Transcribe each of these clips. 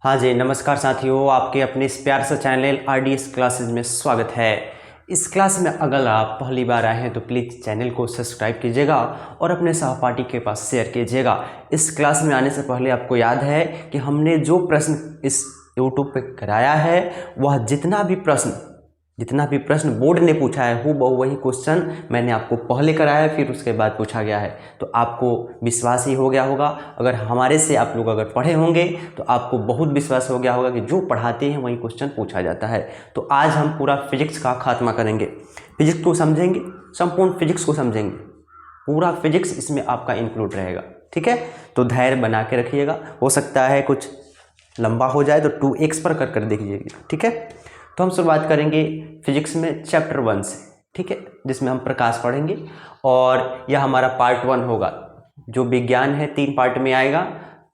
हाँ जी, नमस्कार साथियों, आपके अपने इस प्यार से चैनल RDS क्लासेज में स्वागत है। इस क्लास में अगर आप पहली बार आए हैं तो प्लीज़ चैनल को सब्सक्राइब कीजिएगा और अपने सहपाठी के पास शेयर कीजिएगा। इस क्लास में आने से पहले आपको याद है कि हमने जो प्रश्न इस यूट्यूब पे कराया है वह जितना भी प्रश्न बोर्ड ने पूछा है हूबहू वही क्वेश्चन मैंने आपको पहले कराया है, फिर उसके बाद पूछा गया है। तो आपको विश्वास ही हो गया होगा, अगर हमारे से आप लोग अगर पढ़े होंगे तो आपको बहुत विश्वास हो गया होगा कि जो पढ़ाते हैं वही क्वेश्चन पूछा जाता है। तो आज हम पूरा फिजिक्स का खात्मा करेंगे, फिजिक्स को समझेंगे, संपूर्ण फिजिक्स को समझेंगे। पूरा फिजिक्स इसमें आपका इंक्लूड रहेगा, ठीक है। तो धैर्य बना के रखिएगा, हो सकता है कुछ लंबा हो जाए तो 2x पर कर देखिएगा, ठीक है। तो हम शुरुआत करेंगे फिजिक्स में चैप्टर 1 से, ठीक है, जिसमें हम प्रकाश पढ़ेंगे और यह हमारा पार्ट 1 होगा। जो विज्ञान है 3 पार्ट में आएगा,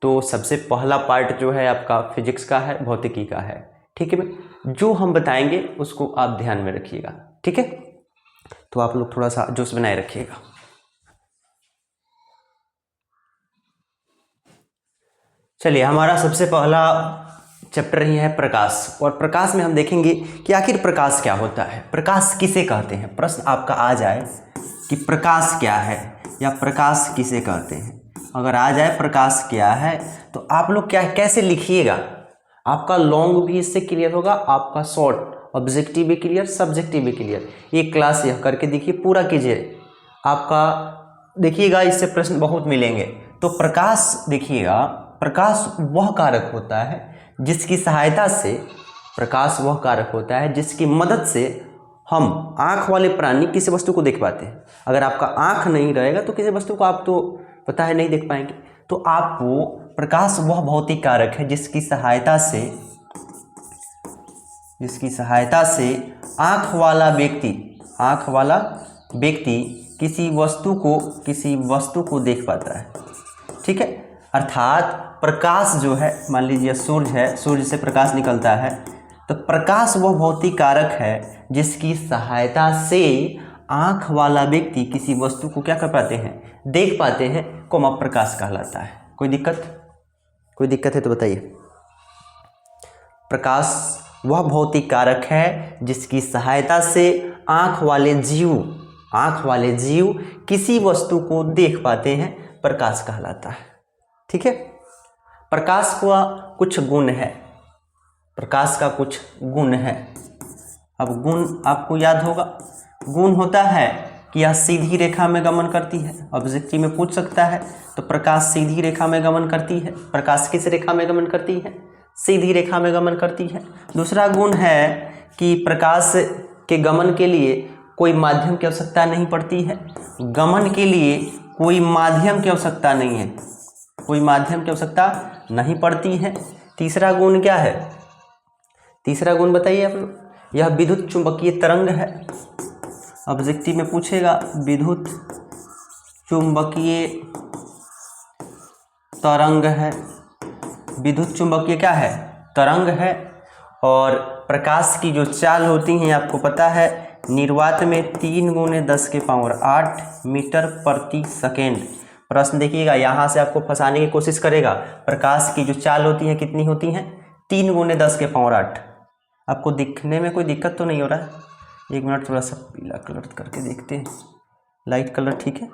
तो सबसे पहला पार्ट जो है आपका फिजिक्स का है, भौतिकी का है, ठीक है। जो हम बताएंगे उसको आप ध्यान में रखिएगा, ठीक है। तो आप लोग थोड़ा सा जोश बनाए रखिएगा। चलिए, हमारा सबसे पहला चैप्टर ही है प्रकाश, और प्रकाश में हम देखेंगे कि आखिर प्रकाश क्या होता है, प्रकाश किसे कहते हैं। प्रश्न आपका आ जाए कि प्रकाश क्या है या प्रकाश किसे कहते हैं, अगर आ जाए प्रकाश क्या है तो आप लोग क्या कैसे लिखिएगा। आपका लॉन्ग भी इससे क्लियर होगा, आपका शॉर्ट ऑब्जेक्टिव भी क्लियर, सब्जेक्टिव भी क्लियर। ये क्लास यह करके देखिए, पूरा कीजिए, आपका देखिएगा इससे प्रश्न बहुत मिलेंगे। तो प्रकाश देखिएगा, प्रकाश वह कारक होता है जिसकी सहायता से, प्रकाश वह कारक होता है जिसकी मदद से हम आँख वाले प्राणी किसी वस्तु को देख पाते हैं। अगर आपका आँख नहीं रहेगा तो किसी वस्तु को आप तो पता है नहीं देख पाएंगे। तो आपको प्रकाश वह भौतिक कारक है जिसकी सहायता से आँख वाला व्यक्ति किसी वस्तु को देख पाता है, ठीक है। अर्थात प्रकाश जो है, मान लीजिए सूर्य है, सूर्य से प्रकाश निकलता है, तो प्रकाश वह भौतिक कारक है जिसकी सहायता से आँख वाला व्यक्ति किसी वस्तु को क्या कर पाते हैं, देख पाते हैं, कोमा प्रकाश कहलाता है। कोई दिक्कत है तो बताइए। प्रकाश वह भौतिक कारक है जिसकी सहायता से आँख वाले जीव किसी वस्तु को देख पाते हैं, प्रकाश कहलाता है, ठीक है। प्रकाश का कुछ गुण है, अब गुण आपको याद होगा। गुण होता है कि यह सीधी रेखा में गमन करती है, ऑब्जेक्टिव में पूछ सकता है। तो प्रकाश सीधी रेखा में गमन करती है। प्रकाश किस रेखा में गमन करती है? सीधी रेखा में गमन करती है। दूसरा गुण है कि प्रकाश के गमन के लिए कोई माध्यम की आवश्यकता नहीं पड़ती है। गमन के लिए कोई माध्यम की आवश्यकता नहीं पड़ती है। तीसरा गुण क्या है? तीसरा गुण बताइए आप लोग। यह विद्युत चुंबकीय तरंग है, ऑब्जेक्टिव में पूछेगा। विद्युत चुंबकीय तरंग है, विद्युत चुंबकीय क्या है? तरंग है। और प्रकाश की जो चाल होती हैं आपको पता है, निर्वात में 3 × 10⁸ मीटर प्रति सेकेंड। प्रश्न देखिएगा, यहाँ से आपको फंसाने की कोशिश करेगा। प्रकाश की जो चाल होती है कितनी होती हैं? 3 × 10⁸। आपको दिखने में कोई दिक्कत तो नहीं हो रहा है? एक मिनट, थोड़ा सा पीला कलर करके देखते हैं, लाइट कलर, ठीक है।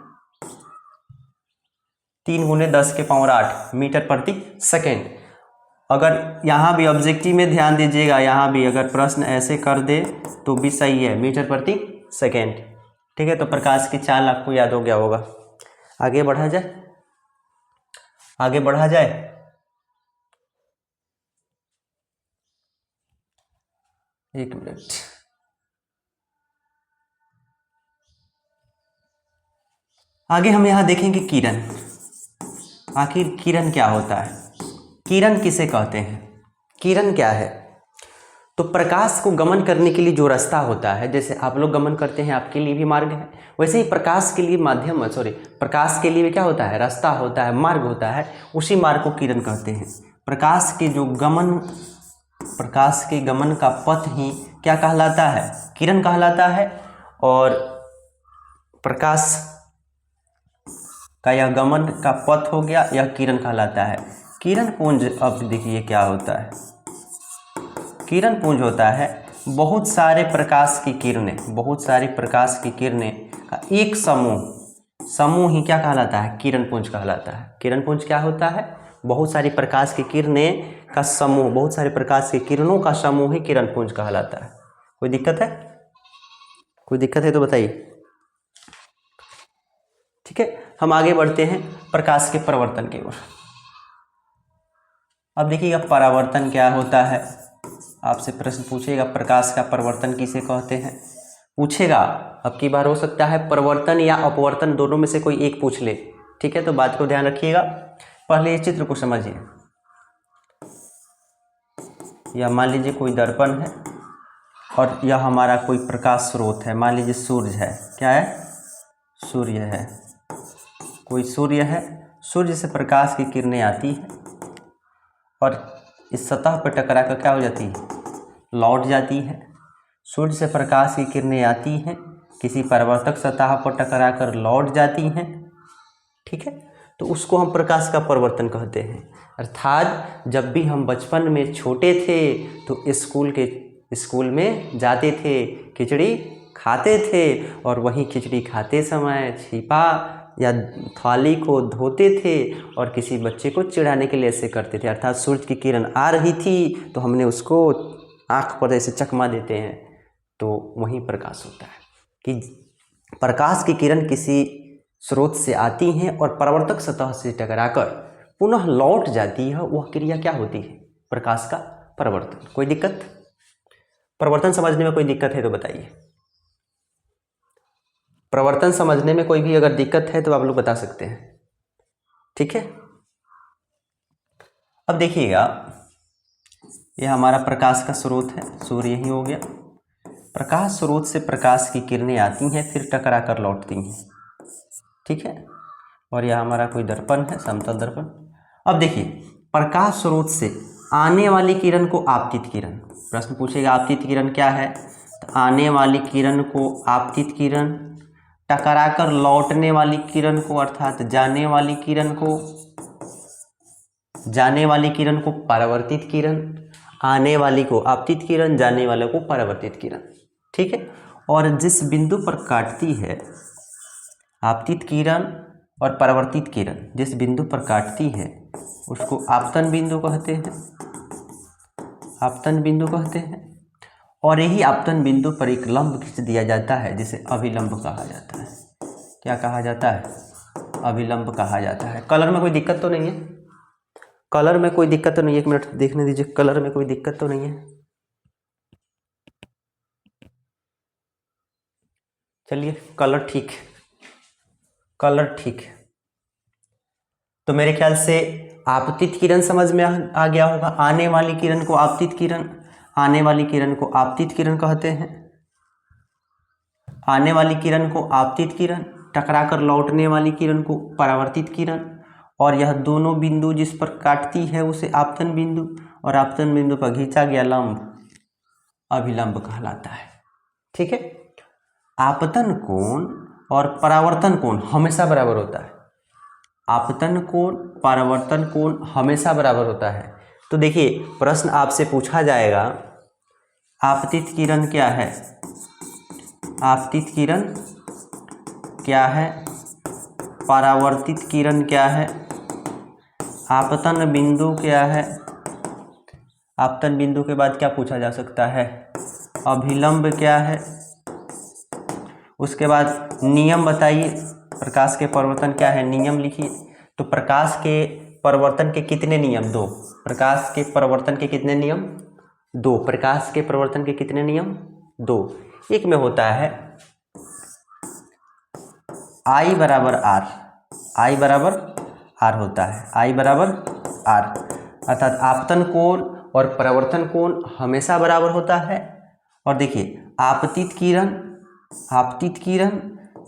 3 × 10⁸ मीटर प्रति सेकेंड। अगर यहाँ भी ऑब्जेक्टिव में ध्यान दीजिएगा, यहाँ भी अगर प्रश्न ऐसे कर दे तो भी सही है, मीटर प्रति सेकेंड, ठीक है। तो प्रकाश की चाल आपको याद हो गया होगा। आगे बढ़ा जाए। एक मिनट, आगे हम यहाँ देखेंगे किरण। आखिर किरण क्या होता है? किरण किसे कहते हैं? किरण क्या है? तो प्रकाश को गमन करने के लिए जो रास्ता होता है, जैसे आप लोग गमन करते हैं, आपके लिए भी मार्ग है, वैसे ही प्रकाश के लिए प्रकाश के लिए क्या होता है? रास्ता होता है, मार्ग होता है, उसी मार्ग को किरण कहते हैं। प्रकाश के गमन का पथ ही क्या कहलाता है? किरण कहलाता है। और प्रकाश का यह गमन का पथ हो गया, यह किरण कहलाता है। किरण पुंज, अब देखिए क्या होता है। किरण पुंज होता है बहुत सारे प्रकाश की किरणें, बहुत सारी प्रकाश की किरणें का एक समूह ही क्या कहलाता है? किरण पुंज कहलाता है। किरण पुंज क्या होता है? बहुत सारी प्रकाश की किरणें का समूह, बहुत सारे प्रकाश की किरणों का समूह ही किरण पुंज कहलाता है। कोई दिक्कत है? कोई दिक्कत है तो बताइए। ठीक है, हम आगे बढ़ते हैं प्रकाश के परावर्तन की ओर। अब देखिएगा परावर्तन क्या होता है। आपसे प्रश्न पूछेगा प्रकाश का परावर्तन किसे कहते हैं, पूछेगा। अब की बार हो सकता है परावर्तन या अपवर्तन दोनों में से कोई एक पूछ ले। ठीक है, तो बात को ध्यान रखिएगा। पहले इस चित्र को समझिए। यह मान लीजिए कोई दर्पण है और यह हमारा कोई प्रकाश स्रोत है। मान लीजिए सूर्य है। क्या है? सूर्य है। कोई सूर्य है, सूर्य से प्रकाश की किरणें आती हैं और इस सतह पर टकरा कर क्या हो जाती है? लौट जाती है। सूर्य से प्रकाश की किरणें आती हैं, किसी परावर्तक सतह पर टकरा कर लौट जाती हैं। ठीक है, तो उसको हम प्रकाश का परावर्तन कहते हैं। अर्थात जब भी हम बचपन में छोटे थे तो स्कूल में जाते थे, खिचड़ी खाते थे और वहीं खिचड़ी खाते समय छिपा या थाली को धोते थे और किसी बच्चे को चिढ़ाने के लिए ऐसे करते थे। अर्थात सूर्य की किरण आ रही थी तो हमने उसको आँख पर ऐसे चकमा देते हैं, तो वहीं प्रकाश होता है कि प्रकाश की किरण किसी स्रोत से आती हैं और परावर्तक सतह से टकराकर पुनः लौट जाती है। वह क्रिया क्या होती है? प्रकाश का परावर्तन। कोई दिक्कत? परावर्तन समझने में कोई दिक्कत है तो बताइए। प्रवर्तन समझने में कोई भी अगर दिक्कत है तो आप लोग बता सकते हैं। ठीक है, अब देखिएगा यह हमारा प्रकाश का स्रोत है, सूर्य ही हो गया। प्रकाश स्रोत से प्रकाश की किरणें आती हैं फिर टकरा कर लौटती हैं। ठीक है, और यह हमारा कोई दर्पण है, समतल दर्पण। अब देखिए प्रकाश स्रोत से आने वाली किरण को आपतित किरण, प्रश्न पूछेगा आपतित किरण क्या है, तो आने वाली किरण को आपतित किरण, टकरा कर लौटने वाली किरण को अर्थात जाने वाली किरण को परावर्तित किरण, आने वाली को आपतित किरण, जाने वाले को परावर्तित किरण। ठीक है, और जिस बिंदु पर काटती है आपतित किरण और परावर्तित किरण, जिस बिंदु पर काटती है उसको आपतन बिंदु कहते हैं, आपतन बिंदु कहते हैं। और यही आपतन बिंदु पर एक लंब खींच दिया जाता है जिसे अभिलंब कहा जाता है। क्या कहा जाता है? अभिलंब कहा जाता है। कलर में कोई दिक्कत तो नहीं है? कलर में कोई दिक्कत तो नहीं है? एक मिनट देखने दीजिए, कलर में कोई दिक्कत तो नहीं है? चलिए कलर ठीक है, कलर ठीक है। तो मेरे ख्याल से आपतित किरण समझ में आ गया होगा। आने वाली किरण को आपतित किरण, आने वाली किरण को आपतित किरण कहते हैं। आने वाली किरण को आपतित किरण, टकराकर लौटने वाली किरण को परावर्तित किरण, और यह दोनों बिंदु जिस पर काटती है उसे आपतन बिंदु, और आपतन बिंदु पर खींचा गया लंब अभिलंब कहलाता है। ठीक है, आपतन कोण और परावर्तन कोण हमेशा बराबर होता है। आपतन कोण, परावर्तन कोण हमेशा बराबर होता है। तो देखिए प्रश्न आपसे पूछा जाएगा आपतित किरण क्या है, आपतित किरण क्या है, परावर्तित किरण क्या है, आपतन बिंदु क्या है। आपतन बिंदु के बाद क्या पूछा जा सकता है? अभिलंब क्या है। उसके बाद नियम बताइए, प्रकाश के परावर्तन क्या है, नियम लिखिए। तो प्रकाश के परावर्तन के कितने नियम? दो। प्रकाश के परावर्तन के कितने नियम? दो। प्रकाश के परावर्तन के कितने नियम? दो। एक में होता है I बराबर R, I बराबर R होता है, I बराबर R, अर्थात आपतन कोण और परावर्तन कोण हमेशा बराबर होता है। और देखिए आपतित किरण, आपतित किरण,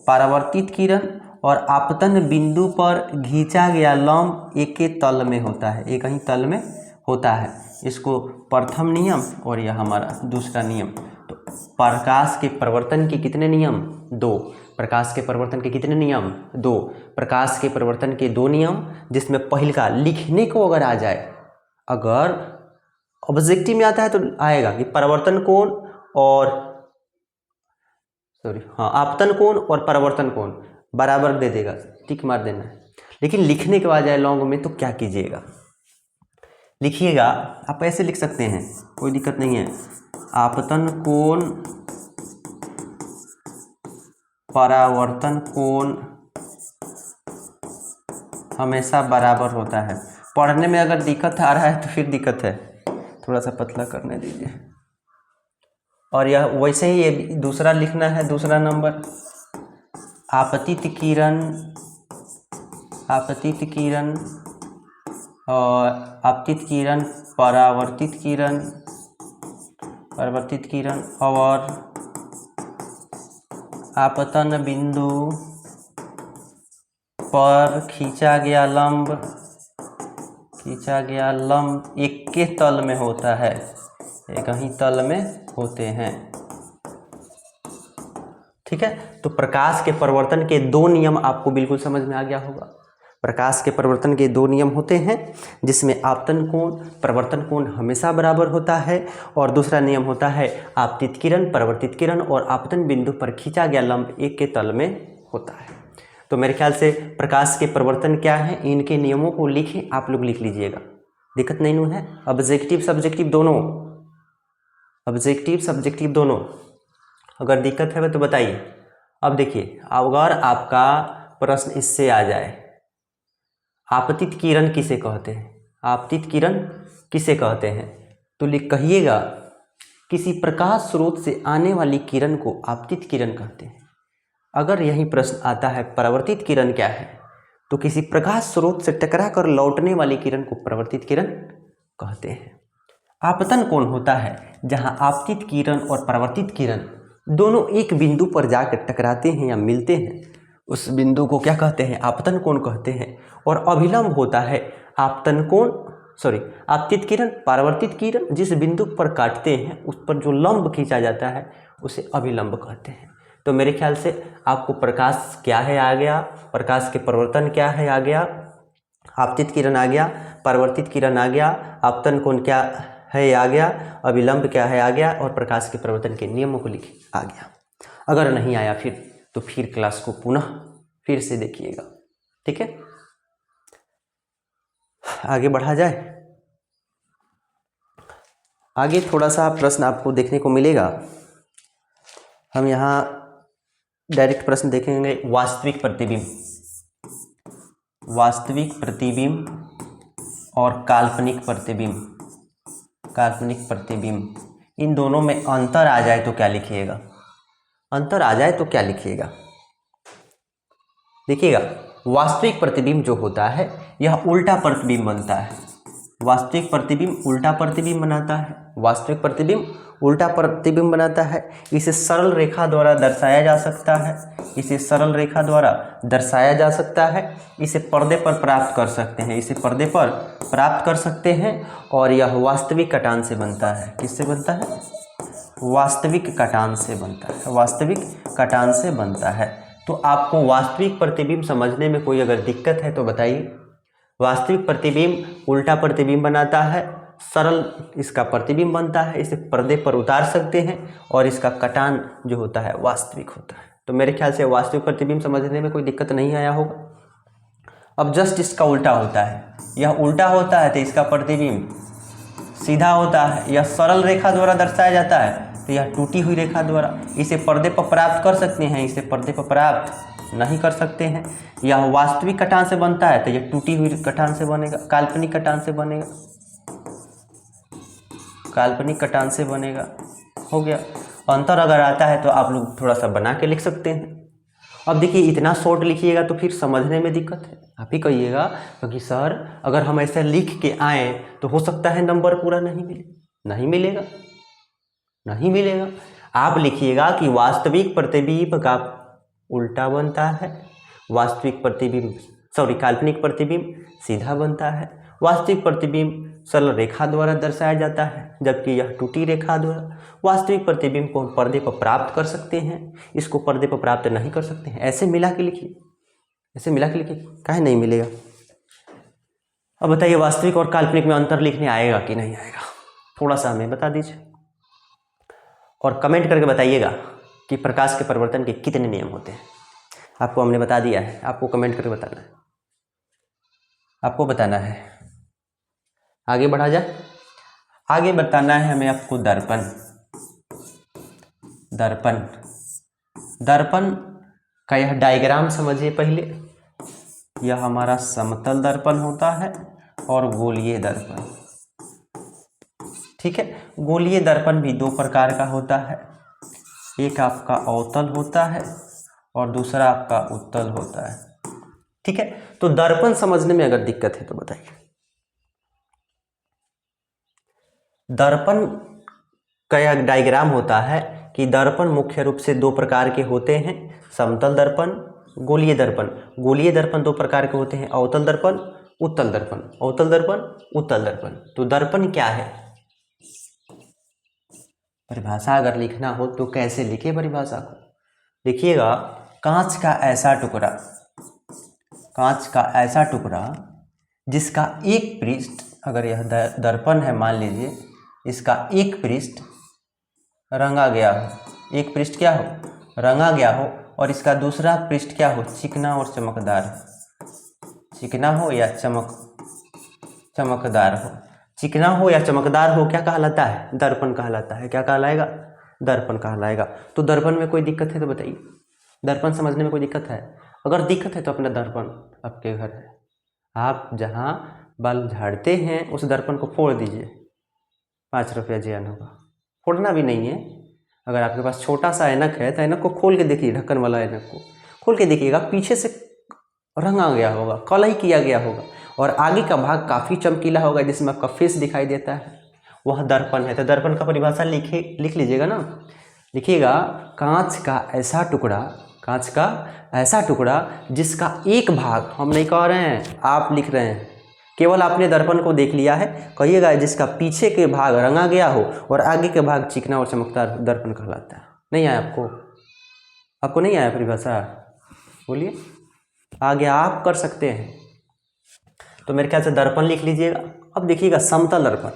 परावर्तित किरण और आपतन बिंदु पर खींचा गया लंब एक ही तल में होता है, एक ही तल में होता है। इसको प्रथम नियम और यह हमारा दूसरा नियम। तो प्रकाश के परावर्तन के कितने नियम? दो। प्रकाश के परिवर्तन के कितने नियम? 2। प्रकाश के परिवर्तन के 2 नियम, जिसमें पहले का लिखने को अगर आ जाए, अगर ऑब्जेक्टिव में आता है तो आएगा कि परावर्तन कोण और आपतन कोण और परावर्तन कोण बराबर दे देगा, टिक मार देना है। लेकिन लिखने के बाद जाए लॉन्ग में तो क्या कीजिएगा, लिखिएगा, आप ऐसे लिख सकते हैं, कोई दिक्कत नहीं है। आपतन कोण परावर्तन कोण हमेशा बराबर होता है। पढ़ने में अगर दिक्कत आ रहा है तो फिर दिक्कत है, थोड़ा सा पतला करने दीजिए। और यह वैसे ही ये दूसरा लिखना है, दूसरा नंबर, आपतित किरण और आपतित किरण, परावर्तित किरण और आपतन बिंदु पर खींचा गया लंब एक के तल में होता है, एक ही तल में होते हैं। ठीक है, तो प्रकाश के परिवर्तन के 2 नियम आपको बिल्कुल समझ में आ गया होगा। प्रकाश के परिवर्तन के 2 नियम होते हैं, जिसमें आपतन कोण परावर्तन कोण हमेशा बराबर होता है, और दूसरा नियम होता है आपतित किरण, परावर्तित किरण और आपतन बिंदु पर खींचा गया लंब एक के तल में होता है। तो मेरे ख्याल से प्रकाश के परिवर्तन क्या है, इनके नियमों को लिखें, आप लोग लिख लीजिएगा, दिक्कत नहीं है। ऑब्जेक्टिव सब्जेक्टिव दोनों, अगर दिक्कत है तो बताइए। अब देखिए, अगर आपका प्रश्न इससे आ जाए, आपतित किरण किसे कहते हैं, तो कहिएगा किसी प्रकाश स्रोत से आने वाली किरण को आपतित किरण कहते हैं। अगर यही प्रश्न आता है परावर्तित किरण क्या है, तो किसी प्रकाश स्रोत से टकरा कर लौटने वाली किरण को परावर्तित किरण कहते हैं। आपतन कोण होता है जहां आपतित किरण और परावर्तित किरण दोनों एक बिंदु पर जाकर टकराते हैं या मिलते हैं, उस बिंदु को क्या कहते हैं, आपतन कोण कहते हैं। और अभिलंब होता है आपतित किरण परावर्तित किरण जिस बिंदु पर काटते हैं उस पर जो लंब खींचा जाता है उसे अभिलंब कहते हैं। तो मेरे ख्याल से आपको प्रकाश क्या है आ गया, प्रकाश के परिवर्तन क्या है आ गया, आपतित किरण आ गया, परावर्तित किरण आ गया, आपतन कोण क्या है आ गया, अभिलंब क्या है आ गया, और प्रकाश के परिवर्तन के नियमों को लिखे आ गया। अगर नहीं आया तो फिर क्लास को पुनः फिर से देखिएगा। ठीक है, आगे बढ़ा जाए। आगे थोड़ा सा प्रश्न आपको देखने को मिलेगा, हम यहाँ डायरेक्ट प्रश्न देखेंगे। वास्तविक प्रतिबिंब और काल्पनिक प्रतिबिंब, इन दोनों में अंतर आ जाए तो क्या लिखिएगा, देखिएगा। वास्तविक प्रतिबिंब जो होता है यह उल्टा प्रतिबिंब बनता है, वास्तविक प्रतिबिंब उल्टा प्रतिबिंब बनाता है, इसे सरल रेखा द्वारा दर्शाया जा सकता है, इसे पर्दे पर प्राप्त कर सकते हैं, और यह वास्तविक कटान से बनता है। किससे बनता है? वास्तविक कटान से बनता है। तो आपको वास्तविक प्रतिबिंब समझने में कोई अगर दिक्कत है तो बताइए। वास्तविक प्रतिबिंब उल्टा प्रतिबिंब बनाता है, सरल इसका प्रतिबिंब बनता है, इसे पर्दे पर उतार सकते हैं, और इसका कटान जो होता है वास्तविक होता है। तो मेरे ख्याल से वास्तविक प्रतिबिंब समझने में कोई दिक्कत नहीं आया होगा। अब जस्ट इसका उल्टा होता है, यह उल्टा होता है तो इसका प्रतिबिंब सीधा होता है, यह सरल रेखा द्वारा दर्शाया जाता है तो यह टूटी हुई रेखा द्वारा। इसे पर्दे पर प्राप्त कर सकते हैं, इसे पर्दे पर प्राप्त नहीं कर सकते हैं। यह वास्तविक कटान से बनता है तो यह टूटी हुई कटान से बनेगा, काल्पनिक कटान से बनेगा। हो गया। अंतर अगर आता है तो आप लोग थोड़ा सा बना के लिख सकते हैं। अब देखिए, इतना शॉर्ट लिखिएगा तो फिर समझने में दिक्कत है, आप ही कहिएगा, क्योंकि सर अगर हम ऐसा लिख के आए तो हो सकता है नंबर पूरा नहीं मिलेगा। आप लिखिएगा कि वास्तविक प्रतिबिंब का उल्टा बनता है, काल्पनिक प्रतिबिंब सीधा बनता है, वास्तविक प्रतिबिंब सरल रेखा द्वारा दर्शाया जाता है, जबकि यह टूटी रेखा द्वारा। वास्तविक प्रतिबिंब को हम पर्दे पर प्राप्त कर सकते हैं, इसको पर्दे पर प्राप्त नहीं कर सकते हैं। ऐसे मिला के लिखिए, ऐसे मिला के लिखिए, काहे नहीं मिलेगा। अब बताइए वास्तविक और काल्पनिक में अंतर लिखने आएगा कि नहीं आएगा, थोड़ा सा हमें बता दीजिए और कमेंट करके बताइएगा कि प्रकाश के परिवर्तन के कितने नियम होते हैं। आपको हमने बता दिया है, आपको कमेंट करके बताना है, आपको बताना है। आगे बढ़ा जाए, आगे बताना है हमें आपको दर्पण। दर्पण, दर्पण का यह डायग्राम समझिए पहले। यह हमारा समतल दर्पण होता है और गोलीय दर्पण, ठीक है। गोलीय दर्पण भी दो प्रकार का होता है, एक आपका अवतल होता है और दूसरा आपका उत्तल होता है, ठीक है। तो दर्पण समझने में अगर दिक्कत है तो बताइए। दर्पण का यह डायग्राम होता है कि दर्पण मुख्य रूप से दो प्रकार के होते हैं, समतल दर्पण, गोलीय दर्पण। गोलीय दर्पण दो प्रकार के होते हैं, अवतल दर्पण, उत्तल दर्पण। अवतल दर्पण, उत्तल दर्पण। तो दर्पण क्या है, परिभाषा अगर लिखना हो तो कैसे लिखे परिभाषा को, लिखिएगा कांच का ऐसा टुकड़ा, कांच का ऐसा टुकड़ा जिसका एक पृष्ठ, अगर यह दर्पण है मान लीजिए, इसका एक पृष्ठ रंगा गया हो, एक पृष्ठ क्या हो, रंगा गया हो, और इसका दूसरा पृष्ठ क्या हो, चिकना और चमकदार, चिकना हो या चमकदार हो। चिकना हो या चमकदार हो क्या कहलाता है, दर्पण कहलाता है। क्या कहलाएगा, दर्पण कहलाएगा। तो दर्पण में कोई दिक्कत है तो बताइए, दर्पण समझने में कोई दिक्कत है? अगर दिक्कत है तो अपना दर्पण आपके घर है, आप जहाँ बाल झाड़ते हैं उस दर्पण को फोड़ दीजिए, 5 रुपया जियान होगा। फोड़ना भी नहीं है, अगर आपके पास छोटा सा ऐनक है तो ऐनक को खोल के देखिए, ढक्कन वाला ऐनक को खोल के देखिएगा, पीछे से रंगा गया होगा, कलई किया गया होगा, और आगे का भाग काफ़ी चमकीला होगा जिसमें आपका फेस दिखाई देता है, वह दर्पण है। तो दर्पण का परिभाषा लिख लीजिएगा ना, लिखिएगा कांच का ऐसा टुकड़ा, कांच का ऐसा टुकड़ा जिसका एक भाग, हम नहीं कह रहे हैं, आप लिख रहे हैं, केवल आपने दर्पण को देख लिया है, कहिएगा जिसका पीछे के भाग रंगा गया हो और आगे के भाग चिकना और चमकदार, दर्पण कहलाता है। नहीं आया आपको, आपको नहीं आया परिभाषा, बोलिए, आगे आप कर सकते हैं। तो मेरे ख्याल से दर्पण लिख लीजिएगा। अब देखिएगा समतल दर्पण,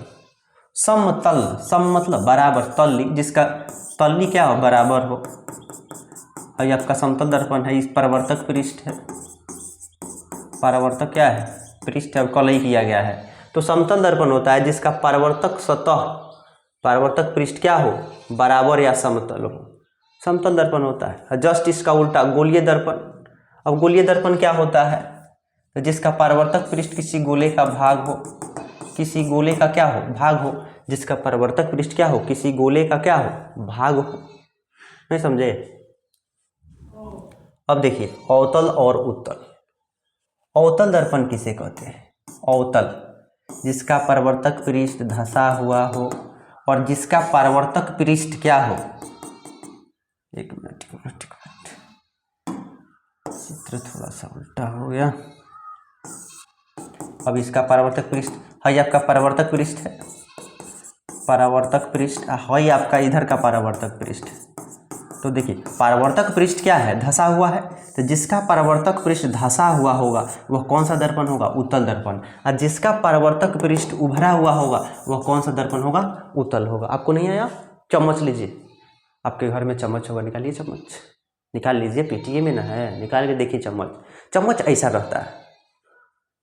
समतल, सम मतलब बराबर, तल्ली, जिसका तल्ली क्या हो, बराबर हो, और ये आपका समतल दर्पण है। इस परावर्तक पृष्ठ है, परावर्तक क्या है, पृष्ठ है, कलई किया गया है। तो समतल दर्पण होता है जिसका परावर्तक सतह, परावर्तक पृष्ठ क्या हो, बराबर या समतल हो, समतल दर्पण होता है। जस्ट इसका उल्टा गोलीय दर्पण। अब गोलीय दर्पण क्या होता है, तो जिसका परावर्तक पृष्ठ किसी गोले का भाग हो, किसी गोले का क्या हो, भाग हो, जिसका परावर्तक पृष्ठ क्या हो, किसी गोले का क्या हो, भाग हो। नहीं समझे? अब देखिए अवतल और उत्तल। अवतल दर्पण किसे कहते हैं, अवतल जिसका परावर्तक पृष्ठ धंसा हुआ हो और जिसका परावर्तक पृष्ठ क्या हो, एक मिनट, चित्र थोड़ा सा उल्टा हो गया। अब इसका परावर्तक पृष्ठ है, आपका परावर्तक पृष्ठ है, परावर्तक पृष्ठ है आपका इधर का परावर्तक पृष्ठ। तो देखिए परावर्तक पृष्ठ क्या है, धंसा हुआ है, तो जिसका परावर्तक पृष्ठ धंसा हुआ होगा वह कौन सा दर्पण होगा, उत्तल दर्पण। और जिसका परावर्तक पृष्ठ उभरा हुआ होगा वह कौन सा दर्पण होगा, उत्तल होगा। आपको नहीं आया, चम्मच लीजिए, आपके घर में चम्मच होगा, निकालिए चम्मच, निकाल लीजिए, पेटिए में ना है, निकाल के देखिए चम्मच। चम्मच ऐसा रहता है,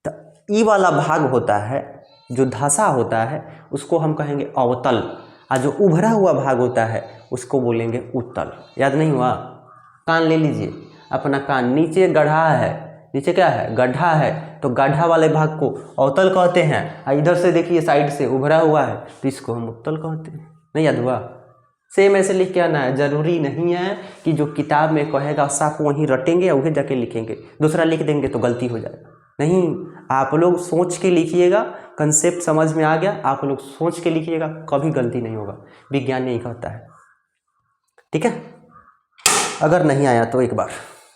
तो ई वाला भाग होता है जो धंसा होता है उसको हम कहेंगे अवतल, और जो उभरा हुआ भाग होता है उसको बोलेंगे उत्तल। याद नहीं हुआ? कान ले लीजिए, अपना कान, नीचे गड्ढा है, नीचे क्या है, गड्ढा है, तो गड्ढा वाले भाग को अवतल कहते हैं, और इधर से देखिए साइड से उभरा हुआ है तो इसको हम उत्तल कहते हैं। नहीं याद हुआ? सेम ऐसे लिख के आना है, जरूरी नहीं है कि जो किताब में कहेगा साफ वहीं रटेंगे और वहीं जाके लिखेंगे, दूसरा लिख देंगे तो गलती हो जाएगा। नहीं, आप लोग सोच के लिखिएगा, कंसेप्ट समझ में आ गया, आप लोग सोच के लिखिएगा, कभी गलती नहीं होगा, विज्ञान यही कहता है। ठीक है, अगर नहीं आया तो एक बार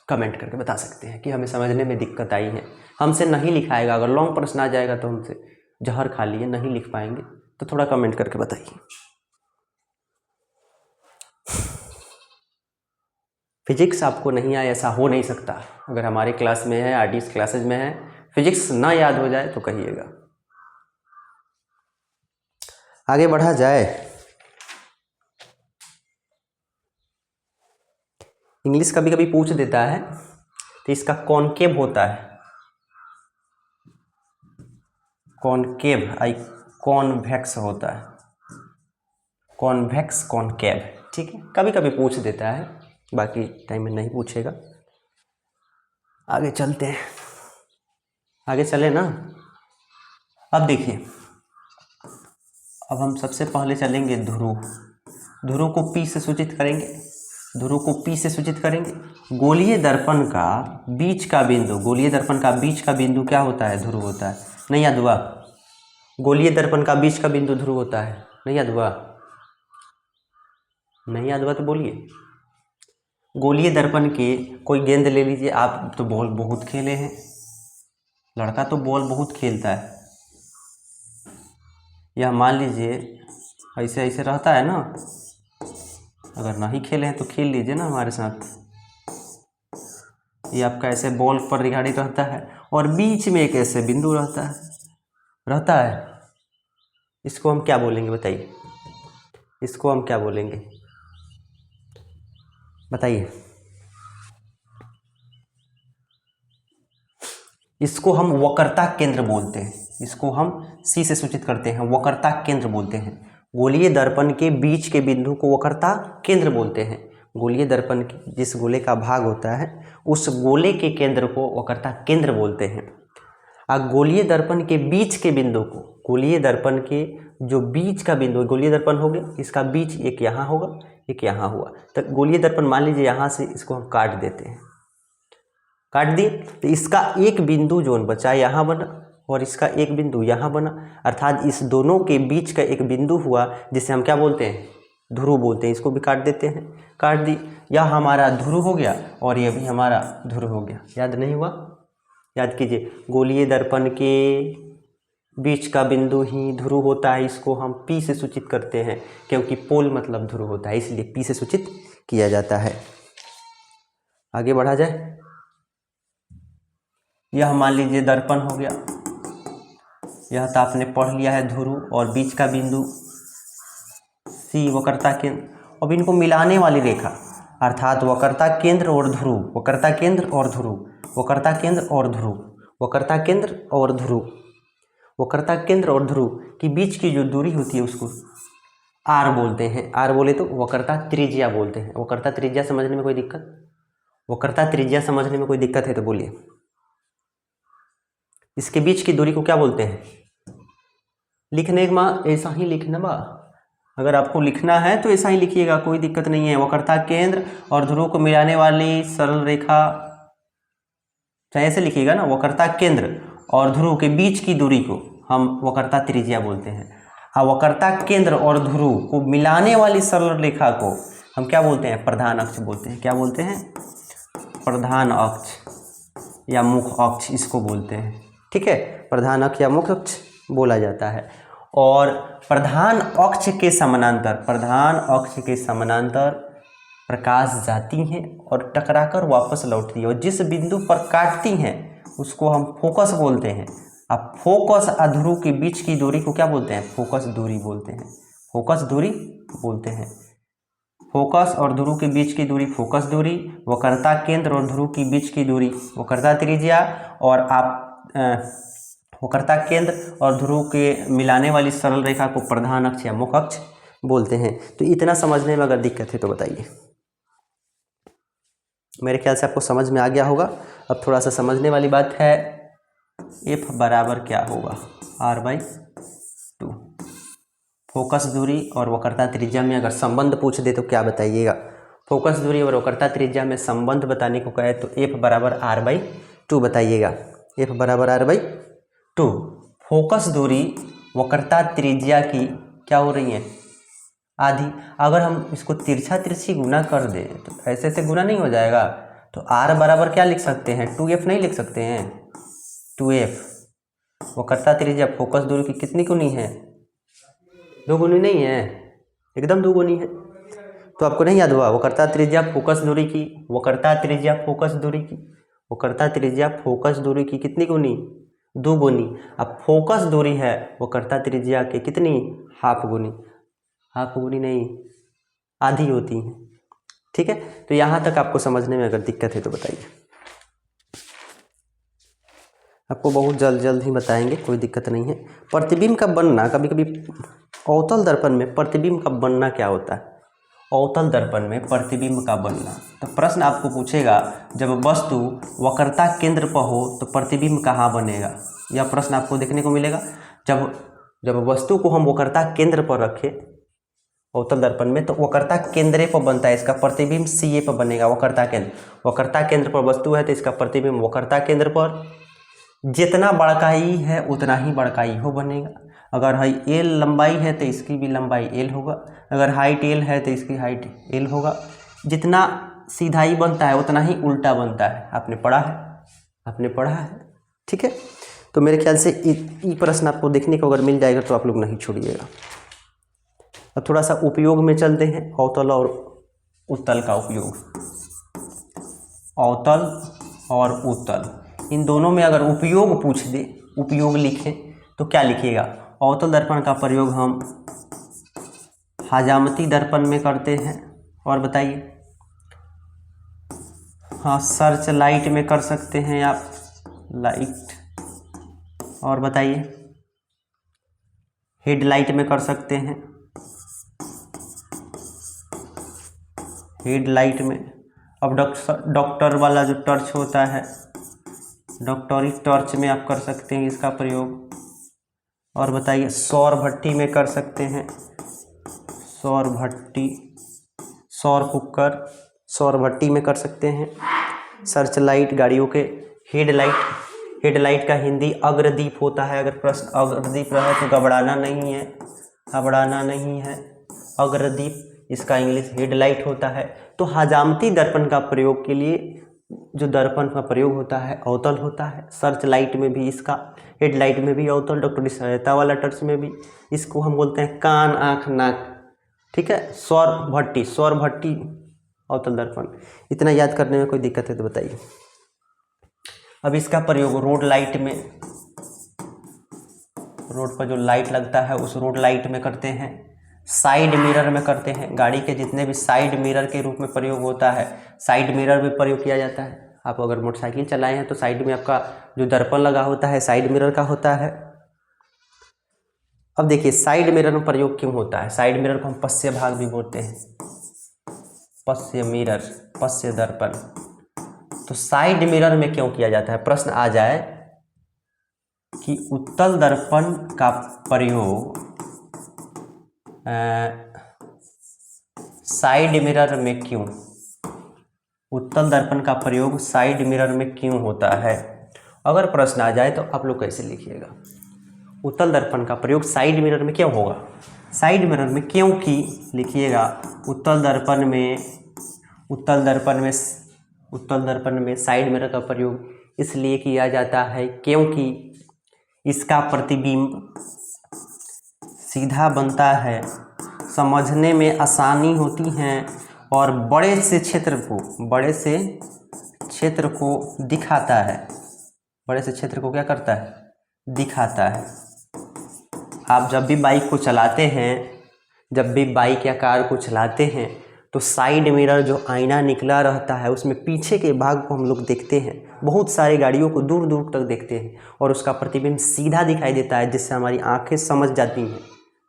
कमेंट करके बता सकते हैं कि हमें समझने में दिक्कत आई है। हमसे नहीं लिखाएगा, अगर लॉन्ग प्रश्न आ जाएगा तो हमसे जहर खा लिए, नहीं लिख पाएंगे तो थोड़ा कमेंट करके बताइए। फिजिक्स आपको नहीं आए ऐसा हो नहीं सकता। अगर हमारे क्लास में है, आरडीएस क्लासेज में है, फिजिक्स ना याद हो जाए तो कहिएगा। आगे बढ़ा जाए। इंग्लिश कभी कभी पूछ देता है, तो इसका कॉनकेव होता है, कॉनकेव आई कॉन्वेक्स होता है, कॉन्वेक्स कॉनकेव, ठीक है, कभी कभी पूछ देता है, बाकी टाइम में नहीं पूछेगा। आगे चलते हैं, आगे चले ना। अब देखिए, अब हम सबसे पहले चलेंगे ध्रुव। ध्रुव को पी से सूचित करेंगे, ध्रुव को पी से सूचित करेंगे। गोलीय दर्पण का बीच का बिंदु, गोलीय दर्पण का बीच का बिंदु क्या होता है? ध्रुव होता है। नहीं याद हुआ? गोलीय दर्पण का बीच का बिंदु ध्रुव होता है। नहीं याद हुआ? नहीं याद हुआ तो बोलिए। गोलीय दर्पण के कोई गेंद ले लीजिए, आप तो बॉल बहुत खेले हैं, लड़का तो बॉल बहुत खेलता है। यह मान लीजिए ऐसे ऐसे रहता है ना, अगर नहीं खेले हैं तो खेल लीजिए ना हमारे साथ। ये आपका ऐसे बॉल पर रिगाड़ी रहता है और बीच में एक ऐसे बिंदु रहता है। इसको हम क्या बोलेंगे बताइए? इसको हम क्या बोलेंगे बताइए? इसको हम वक्रता केंद्र बोलते हैं। इसको हम सी से सूचित करते हैं, वक्रता केंद्र बोलते हैं। गोलीय दर्पण के बीच के बिंदु को वक्रता केंद्र बोलते हैं। गोलीय दर्पण जिस गोले का भाग होता है उस गोले के केंद्र को वक्रता केंद्र बोलते हैं। गोलीय दर्पण के बीच के बिंदु को, गोलीय दर्पण के जो बीच का बिंदु, गोलीय दर्पण हो गया, इसका बीच एक यहाँ होगा, एक यहाँ हुआ, तो गोलीय दर्पण मान लीजिए यहाँ से इसको हम काट देते हैं, काट दिए तो इसका एक बिंदु जो बचा यहाँ बना और इसका एक बिंदु यहाँ बना, अर्थात इस दोनों के बीच का एक बिंदु हुआ जिसे हम क्या बोलते हैं? ध्रुव बोलते हैं। इसको भी काट देते हैं, काट दी, यह हमारा ध्रुव हो गया और यह भी हमारा ध्रुव हो गया। याद नहीं हुआ? याद कीजिए, गोलीय दर्पण के बीच का बिंदु ही ध्रुव होता है। इसको हम पी से सूचित करते हैं क्योंकि पोल मतलब ध्रुव होता है, इसलिए पी से सूचित किया जाता है। आगे बढ़ा जाए। यह मान लीजिए दर्पण हो गया, यह तो आपने पढ़ लिया है ध्रुव, और बीच का बिंदु सी वक्रता केंद्र। अब इनको मिलाने वाली रेखा अर्थात वक्रता केंद्र और ध्रुव, वक्रता केंद्र और ध्रुव, वक्रता केंद्र और ध्रुव, वक्रता केंद्र और ध्रुव, वक्रता केंद्र और ध्रुव के बीच की जो दूरी होती है उसको आर बोलते हैं। आर बोले तो वक्रता त्रिज्या बोलते हैं। वक्रता त्रिज्या समझने में कोई दिक्कत? वक्रता त्रिज्या समझने में कोई दिक्कत है तो बोलिए। इसके बीच की दूरी को क्या बोलते हैं? लिखने में ऐसा ही लिखना बा, अगर आपको लिखना है तो ऐसा ही लिखिएगा, कोई दिक्कत नहीं है। वक्रता केंद्र और ध्रुव को मिलाने वाली सरल रेखा, चाहे ऐसे लिखिएगा ना, वक्रता केंद्र और ध्रुव के बीच की दूरी को हम वक्रता त्रिज्या बोलते हैं। वक्रता केंद्र और ध्रुव को मिलाने वाली सरल रेखा को हम क्या बोलते हैं? प्रधान अक्ष बोलते हैं। क्या बोलते हैं? प्रधान अक्ष या मुख अक्ष इसको बोलते हैं, ठीक है। प्रधान अक्ष या मुख्य अक्ष बोला जाता है। और प्रधान अक्ष के समानांतर, प्रधान अक्ष के समानांतर प्रकाश जाती हैं और टकराकर वापस लौटती है, और जिस बिंदु पर काटती हैं उसको हम फोकस बोलते हैं। अब फोकस और ध्रुव के बीच की दूरी को क्या बोलते हैं? फोकस दूरी बोलते हैं, फोकस दूरी बोलते हैं। फोकस और ध्रुव के बीच की दूरी फोकस दूरी, वक्रता केंद्र और ध्रुव के बीच की दूरी वक्रता त्रिज्या, और आप वक्रता केंद्र और ध्रुव के मिलाने वाली सरल रेखा को प्रधान अक्ष या मुख्य अक्ष बोलते हैं। तो इतना समझने में अगर दिक्कत है तो बताइए। मेरे ख्याल से आपको समझ में आ गया होगा। अब थोड़ा सा समझने वाली बात है, एफ बराबर क्या होगा? r/2। फोकस दूरी और वक्रता त्रिज्या में अगर संबंध पूछ दे तो क्या बताइएगा? फोकस दूरी और वक्रता त्रिज्या में संबंध बताने को कहे तो f बराबर r/2 बताइएगा। f बराबर r/2। फोकस दूरी वक्रता त्रिज्या की क्या हो रही है? आधी। अगर हम इसको तिरछा तिरछी गुना कर दें तो ऐसे ऐसे गुना नहीं हो जाएगा, तो r बराबर क्या लिख सकते हैं? 2f नहीं लिख सकते हैं? 2f वक्रता त्रिज्या फोकस दूरी की कितनी गुनी है? 2 गुनी नहीं है, एकदम 2 गुनी है। तो आपको नहीं याद हुआ वक्रता त्रिज्या फोकस दूरी की, वक्रता त्रिज्या फोकस दूरी की, वक्रता त्रिज्या फोकस दूरी की कितनी गुनी? 2 गुनी। अब फोकस दूरी है वक्रता त्रिज्या के कितनी? हाफ गुनी। हाफ गुनी नहीं, आधी होती है। ठीक है, तो यहाँ तक आपको समझने में अगर दिक्कत है तो बताइए। आपको बहुत जल्द ही बताएंगे, कोई दिक्कत नहीं है। प्रतिबिंब का बनना, कभी कभी अवतल दर्पण में प्रतिबिंब का बनना क्या होता है? अवतल दर्पण में प्रतिबिंब का बनना, तो प्रश्न आपको पूछेगा जब वस्तु वक्रता केंद्र पर हो तो प्रतिबिंब कहाँ बनेगा? यह प्रश्न आपको देखने को मिलेगा। जब वस्तु को हम वक्रता केंद्र पर रखें अवतल दर्पण में तो वक्रता केंद्र पर बनता है, इसका प्रतिबिंब CA पर बनेगा। वक्रता केंद्र पर वस्तु है तो इसका प्रतिबिंब वक्रता केंद्र पर जितना बड़काई है उतना ही बड़काई हो बनेगा। अगर L लंबाई है तो इसकी भी लंबाई L होगा, अगर हाइट L है तो इसकी हाइट L होगा। जितना सीधाई बनता है उतना ही उल्टा बनता है, आपने पढ़ा है। ठीक है, तो मेरे ख्याल से ये प्रश्न आपको देखने को अगर मिल जाएगा तो आप लोग नहीं छोड़िएगा। अब थोड़ा सा उपयोग में चलते हैं, अवतल और उत्तल का उपयोग। अवतल और उत्तल, इन दोनों में अगर उपयोग पूछ दे, उपयोग लिखें तो क्या लिखिएगा? अवतल दर्पण का प्रयोग हम हजामती दर्पण में करते हैं, और बताइए। हाँ, सर्च लाइट में कर सकते हैं आप, लाइट। और बताइए, हेडलाइट में कर सकते हैं, हेडलाइट में। अब डॉक्टर वाला जो टॉर्च होता है, डॉक्टरी टॉर्च में आप कर सकते हैं इसका प्रयोग। और बताइए, सौर भट्टी में कर सकते हैं, सौर भट्टी, सौर कुकर, सौर भट्टी में कर सकते हैं। सर्च लाइट, गाड़ियों के हेडलाइट का हिंदी अग्रदीप होता है। अगर प्रश्न अग्रदीप रहे तो घबराना नहीं है, अग्रदीप, इसका इंग्लिश हेडलाइट होता है। तो हजामती दर्पण का प्रयोग के लिए जो दर्पण का प्रयोग होता है अवतल होता है। सर्च लाइट में भी इसका, हेडलाइट में भी अवतल, डॉक्टरी सहायता वाला टर्च में भी इसको हम बोलते हैं कान, आँख, नाक। ठीक है, सौर भट्टी अवतल दर्पण। इतना याद करने में कोई दिक्कत है तो बताइए। अब इसका प्रयोग रोड लाइट में, रोड पर जो लाइट लगता है उस रोड लाइट में करते हैं। साइड मिरर में करते हैं, गाड़ी के जितने भी साइड मिरर के रूप में प्रयोग होता है, साइड मिरर में प्रयोग किया जाता है। आप अगर मोटरसाइकिल चलाए हैं तो साइड में आपका जो दर्पण लगा होता है साइड मिरर का होता है। अब देखिए, साइड मिरर में प्रयोग क्यों होता है? साइड मिरर को हम पश्य भाग भी बोलते हैं, पश्य मिरर, पश्य दर्पण। तो साइड मिरर में क्यों किया जाता है? प्रश्न आ जाए कि उत्तल दर्पण का प्रयोग साइड मिरर में क्यों, उत्तल दर्पण का प्रयोग साइड मिरर में क्यों होता है? अगर प्रश्न आ जाए तो आप लोग कैसे लिखिएगा? उत्तल दर्पण का प्रयोग साइड मिरर में क्यों होगा? साइड मिरर में क्योंकि लिखिएगा, उत्तल दर्पण में साइड मिरर का प्रयोग इसलिए किया जाता है क्योंकि इसका प्रतिबिंब सीधा बनता है, समझने में आसानी होती है और बड़े से क्षेत्र को दिखाता है। बड़े से क्षेत्र को क्या करता है? दिखाता है। आप जब भी बाइक को चलाते हैं, जब भी बाइक या कार को चलाते हैं तो साइड मिरर जो आईना निकला रहता है उसमें पीछे के भाग को हम लोग देखते हैं। बहुत सारी गाड़ियों को दूर दूर तक देखते हैं और उसका प्रतिबिंब सीधा दिखाई देता है, जिससे हमारी आंखें समझ जाती हैं।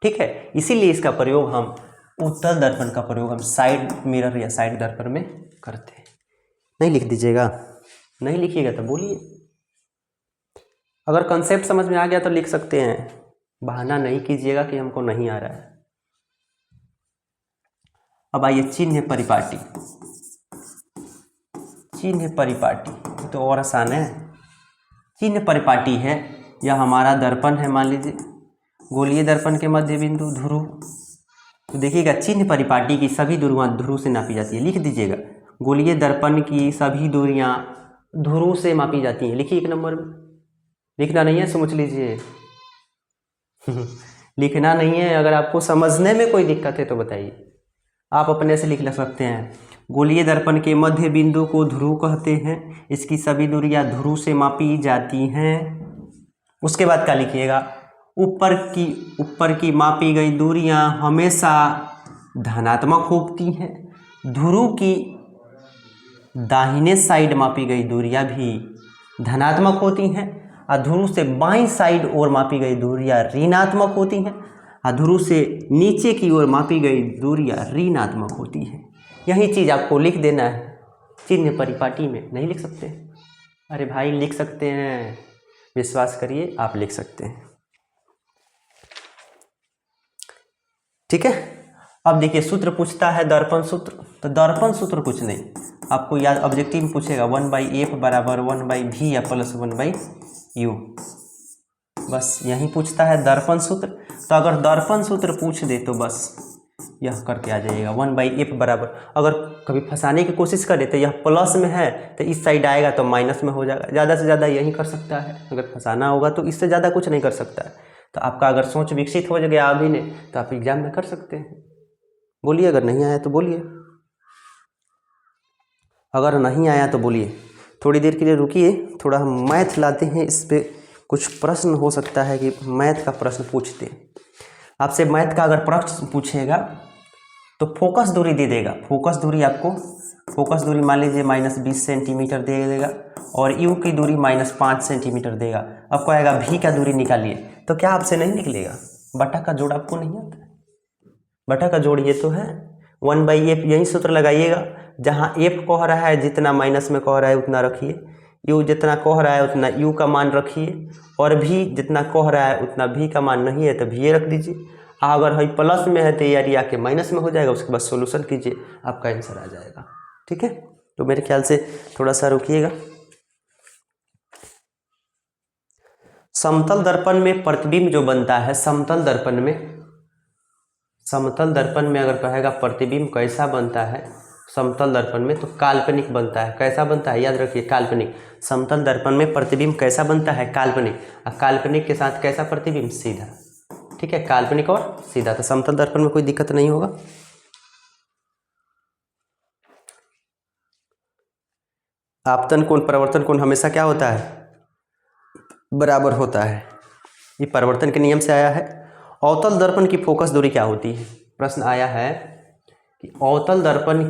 ठीक है, इसीलिए इसका प्रयोग हम, उत्तल दर्पण का प्रयोग हम साइड मिरर या साइड दर्पण में करते हैं। नहीं लिख दीजिएगा, नहीं लिखिएगा तो बोलिए। अगर कंसेप्ट समझ में आ गया तो लिख सकते हैं, बहाना नहीं कीजिएगा कि हमको नहीं आ रहा है। अब आइए चिन्ह परिपाटी। चिन्ह परिपाटी तो और आसान है। चिन्ह परिपाटी है, यह हमारा दर्पण है, मान लीजिए गोलीय दर्पण के मध्य बिंदु ध्रुव। तो देखिएगा, चिन्ह परिपाटी की सभी दूरियां ध्रुव से नापी जाती है। लिख दीजिएगा, गोलीय दर्पण की सभी दूरियां ध्रुव से मापी जाती हैं। लिखिए 1 नंबर में, लिखना नहीं है, समझ लीजिए। लिखना नहीं है। अगर आपको समझने में कोई दिक्कत है तो बताइए, आप अपने से लिख सकते हैं। गोलीय दर्पण के मध्य बिंदु को ध्रुव कहते हैं। इसकी सभी दूरियां ध्रुव से मापी जाती हैं। उसके बाद क्या लिखिएगा, ऊपर की मापी गई दूरियां हमेशा धनात्मक होती हैं। ध्रुव की दाहिने साइड मापी गई दूरियां भी धनात्मक होती हैं। ध्रुव से बाईं साइड और मापी गई दूरियां ऋणात्मक होती हैं। ध्रुव से नीचे की ओर मापी गई दूरियां ऋणात्मक होती हैं। यही चीज़ आपको लिख देना है, चिन्ह परिपाटी में। नहीं लिख सकते? अरे भाई लिख सकते हैं, विश्वास करिए आप लिख सकते हैं। ठीक है। अब देखिए सूत्र पूछता है दर्पण सूत्र, तो दर्पण सूत्र कुछ नहीं, आपको याद ऑब्जेक्टिव में पूछेगा 1/f बराबर 1/v या प्लस 1/u, बस यही पूछता है दर्पण सूत्र। तो अगर दर्पण सूत्र पूछ दे तो बस यह करके आ जाइएगा 1/f बराबर। अगर कभी फंसाने की कोशिश करे तो यह प्लस में है तो इस साइड आएगा तो माइनस में हो जाएगा। ज़्यादा से ज़्यादा यही कर सकता है, अगर फंसाना होगा तो इससे ज़्यादा कुछ नहीं कर सकता है। तो आपका अगर सोच विकसित हो गया अभी ने तो आप एग्जाम में कर सकते हैं। बोलिए, अगर नहीं आया तो बोलिए, अगर नहीं आया तो बोलिए। थोड़ी देर के लिए रुकिए, थोड़ा हम मैथ लाते हैं, इस पर कुछ प्रश्न हो सकता है कि मैथ का प्रश्न पूछते हैं आपसे। मैथ का अगर प्रश्न पूछेगा तो फोकस दूरी दे देगा। फोकस दूरी आपको, फोकस दूरी मान लीजिए -20 सेंटीमीटर दे देगा और यू की दूरी -5 सेंटीमीटर देगा। आपको आएगा भी का दूरी निकालिए, तो क्या आपसे नहीं निकलेगा? बटा का जोड़ आपको नहीं आता? बटा का जोड़ ये तो है 1/f, यही सूत्र लगाइएगा। जहाँ f कह रहा है जितना माइनस में कह रहा है उतना रखिए, u जितना कह रहा है उतना u का मान रखिए, और भी जितना कह रहा है उतना भी का मान नहीं है तो भी रख दीजिए। अगर है प्लस में है तो ये आके माइनस में हो जाएगा, उसके बाद सोल्यूशन कीजिए, आपका आंसर आ जाएगा। ठीक है, तो मेरे ख्याल से थोड़ा सा रुकिएगा। समतल दर्पण में प्रतिबिंब जो बनता है, समतल दर्पण में अगर कहेगा प्रतिबिंब कैसा बनता है समतल दर्पण में, तो काल्पनिक बनता है। कैसा बनता है? याद रखिए, काल्पनिक। समतल दर्पण में प्रतिबिंब कैसा बनता है? काल्पनिक। और काल्पनिक के साथ कैसा प्रतिबिंब? सीधा। ठीक है, काल्पनिक और सीधा। तो समतल दर्पण में कोई दिक्कत नहीं होगा। आपतन कोण परावर्तन कोण हमेशा क्या होता है? बराबर होता है। ये परावर्तन के नियम से आया है। अवतल दर्पण की फोकस दूरी क्या होती है? प्रश्न आया है कि अवतल दर्पण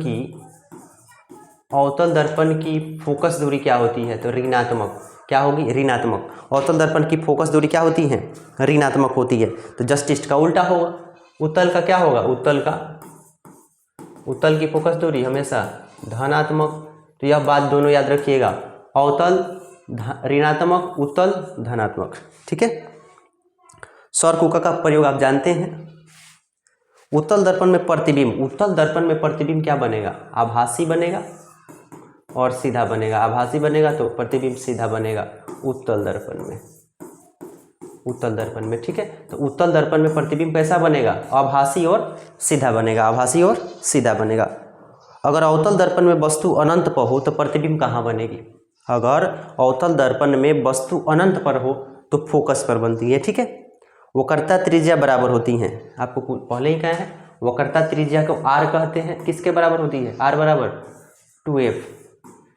की फोकस दूरी क्या होती है? तो ऋणात्मक। क्या होगी? ऋणात्मक। अवतल दर्पण की फोकस दूरी क्या होती है? ऋणात्मक होती है। तो जस्ट इसका उल्टा होगा। उत्तल का क्या होगा? उत्तल की फोकस दूरी हमेशा धनात्मक। तो यह बात दोनों याद रखिएगा, अवतल ऋणात्मक, उत्तल धनात्मक। ठीक है। सौर कुका का प्रयोग आप जानते हैं। उत्तल दर्पण में प्रतिबिंब क्या बनेगा? आभासी बनेगा और सीधा बनेगा। आभासी बनेगा तो प्रतिबिंब सीधा बनेगा उत्तल दर्पण में। ठीक है, तो उत्तल दर्पण में प्रतिबिंब कैसा बनेगा? आभासी और सीधा बनेगा। अगर अवतल दर्पण में वस्तु अनंत पर हो तो प्रतिबिंब कहाँ बनेगी? अगर अवतल दर्पण में वस्तु अनंत पर हो तो फोकस पर बनती है। ठीक है, वक्रता त्रिज्या बराबर होती हैं। आपको पहले ही कहा है, वक्रता त्रिज्या को r कहते हैं। किसके बराबर होती है? r बराबर 2f।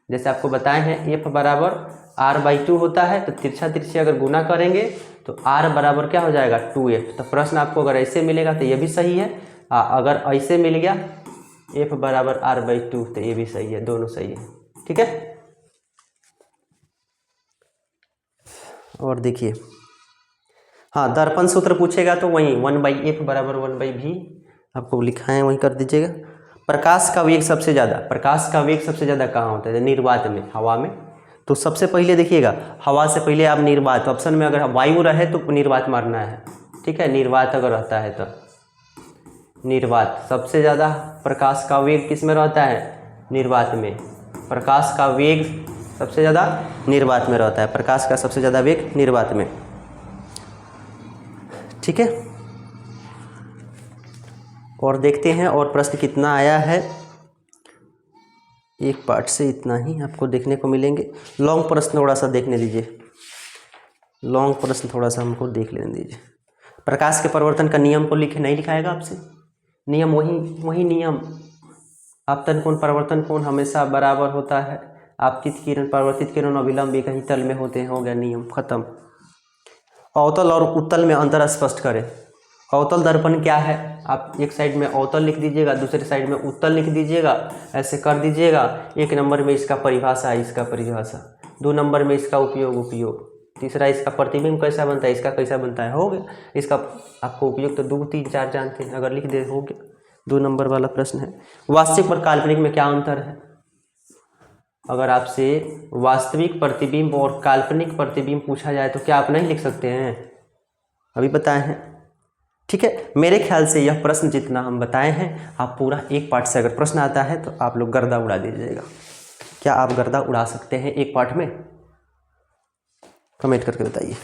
जैसे आपको बताए हैं f बराबर r/2 होता है, तो तिरछा तिरछी अगर गुना करेंगे तो r बराबर क्या हो जाएगा? 2f। तो प्रश्न आपको अगर ऐसे मिलेगा तो ये भी सही है, अगर ऐसे मिल गया f बराबर r/2 तो ये भी सही है, दोनों सही है। ठीक है, और देखिए, हाँ दर्पण सूत्र पूछेगा तो वही 1/f बराबर 1/v आपको लिखा है, वही कर दीजिएगा। प्रकाश का वेग सबसे ज़्यादा कहाँ होता है? निर्वात में, हवा में। तो सबसे पहले देखिएगा, हवा से पहले आप निर्वात, ऑप्शन में अगर वायु रहे तो निर्वात मारना है। ठीक है, निर्वात अगर रहता है तो निर्वात सबसे ज़्यादा प्रकाश का वेग किस में रहता है? निर्वात में। प्रकाश का वेग सबसे ज़्यादा निर्वात में रहता है। प्रकाश का सबसे ज़्यादा वेग निर्वात में। ठीक है, और देखते हैं और प्रश्न कितना आया है। एक पार्ट से इतना ही आपको देखने को मिलेंगे। लॉन्ग प्रश्न थोड़ा सा देखने दीजिए। लॉन्ग प्रश्न थोड़ा सा हमको देख लेने दीजिए। प्रकाश के परिवर्तन का नियम को लिखे, नहीं लिखाएगा आपसे, नियम वही नियम। आपतन कोण परिवर्तन कोण हमेशा बराबर होता है। आपतित किरण परावर्तित किरण अविलंब एक ही तल में होते हैं, हो गया नियम खत्म। अवतल और उत्तल में अंतर स्पष्ट करें। अवतल दर्पण क्या है, आप एक साइड में अवतल लिख दीजिएगा, दूसरे साइड में उत्तल लिख दीजिएगा, ऐसे कर दीजिएगा। 1 नंबर में इसका परिभाषा, इसका परिभाषा, 2 नंबर में इसका उपयोग, तीसरा इसका प्रतिबिंब कैसा बनता है, इसका कैसा बनता है, हो गया। इसका आपको उपयोग तो 2, 3, 4 जानते हैं, अगर लिख दे हो गया। 2 नंबर वाला प्रश्न है, वास्तविक और काल्पनिक में क्या अंतर है। अगर आपसे वास्तविक प्रतिबिंब और काल्पनिक प्रतिबिंब पूछा जाए तो क्या आप नहीं लिख सकते हैं, अभी बताए हैं। ठीक है, मेरे ख्याल से यह प्रश्न जितना हम बताए हैं, आप पूरा एक पार्ट से अगर प्रश्न आता है तो आप लोग गर्दा उड़ा दीजिएगा। क्या आप गर्दा उड़ा सकते हैं एक पार्ट में? कमेंट करके बताइए,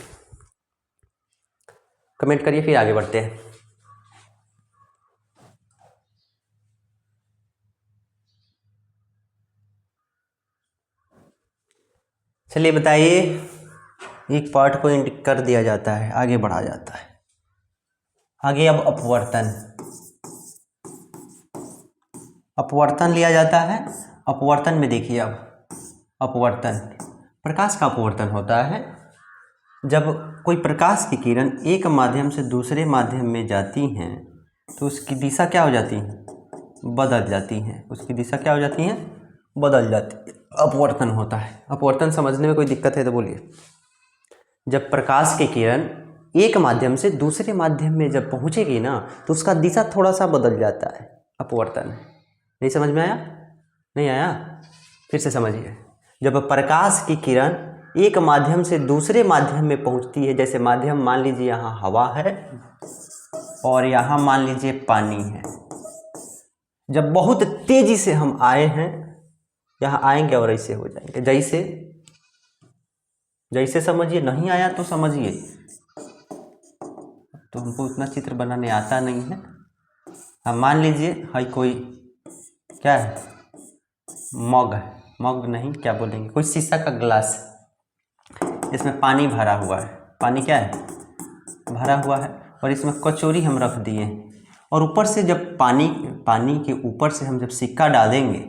कमेंट करिए, फिर आगे बढ़ते हैं। चलिए बताइए, एक पार्ट को इंडिक कर दिया जाता है, आगे बढ़ा जाता है। आगे अब अपवर्तन लिया जाता है। अपवर्तन में देखिए, अब अपवर्तन, प्रकाश का अपवर्तन होता है जब कोई प्रकाश की किरण एक माध्यम से दूसरे माध्यम में जाती हैं तो उसकी दिशा क्या हो जाती है, बदल जाती हैं। उसकी दिशा क्या हो जाती है, बदल जाती है, अपवर्तन होता है। अपवर्तन समझने में कोई दिक्कत है तो बोलिए। जब प्रकाश की किरण एक माध्यम से दूसरे माध्यम में जब पहुंचेगी ना तो उसका दिशा थोड़ा सा बदल जाता है, अपवर्तन। नहीं समझ में आया? नहीं आया? फिर से समझिए। जब प्रकाश की किरण एक माध्यम से दूसरे माध्यम में पहुंचती है, जैसे माध्यम मान लीजिए यहाँ हवा है और यहाँ मान लीजिए पानी है। जब बहुत तेजी से हम आए हैं, यहाँ आएंगे और ऐसे हो जाएंगे, जैसे समझिए। नहीं आया तो समझिए, तो हमको उतना चित्र बनाने आता नहीं है। अब मान लीजिए हाई कोई क्या है, मग नहीं, क्या बोलेंगे, कोई शीशा का ग्लास, इसमें पानी भरा हुआ है। पानी क्या है, भरा हुआ है, और इसमें कचौरी हम रख दिए, और ऊपर से जब पानी के ऊपर से हम जब सिक्का डालेंगे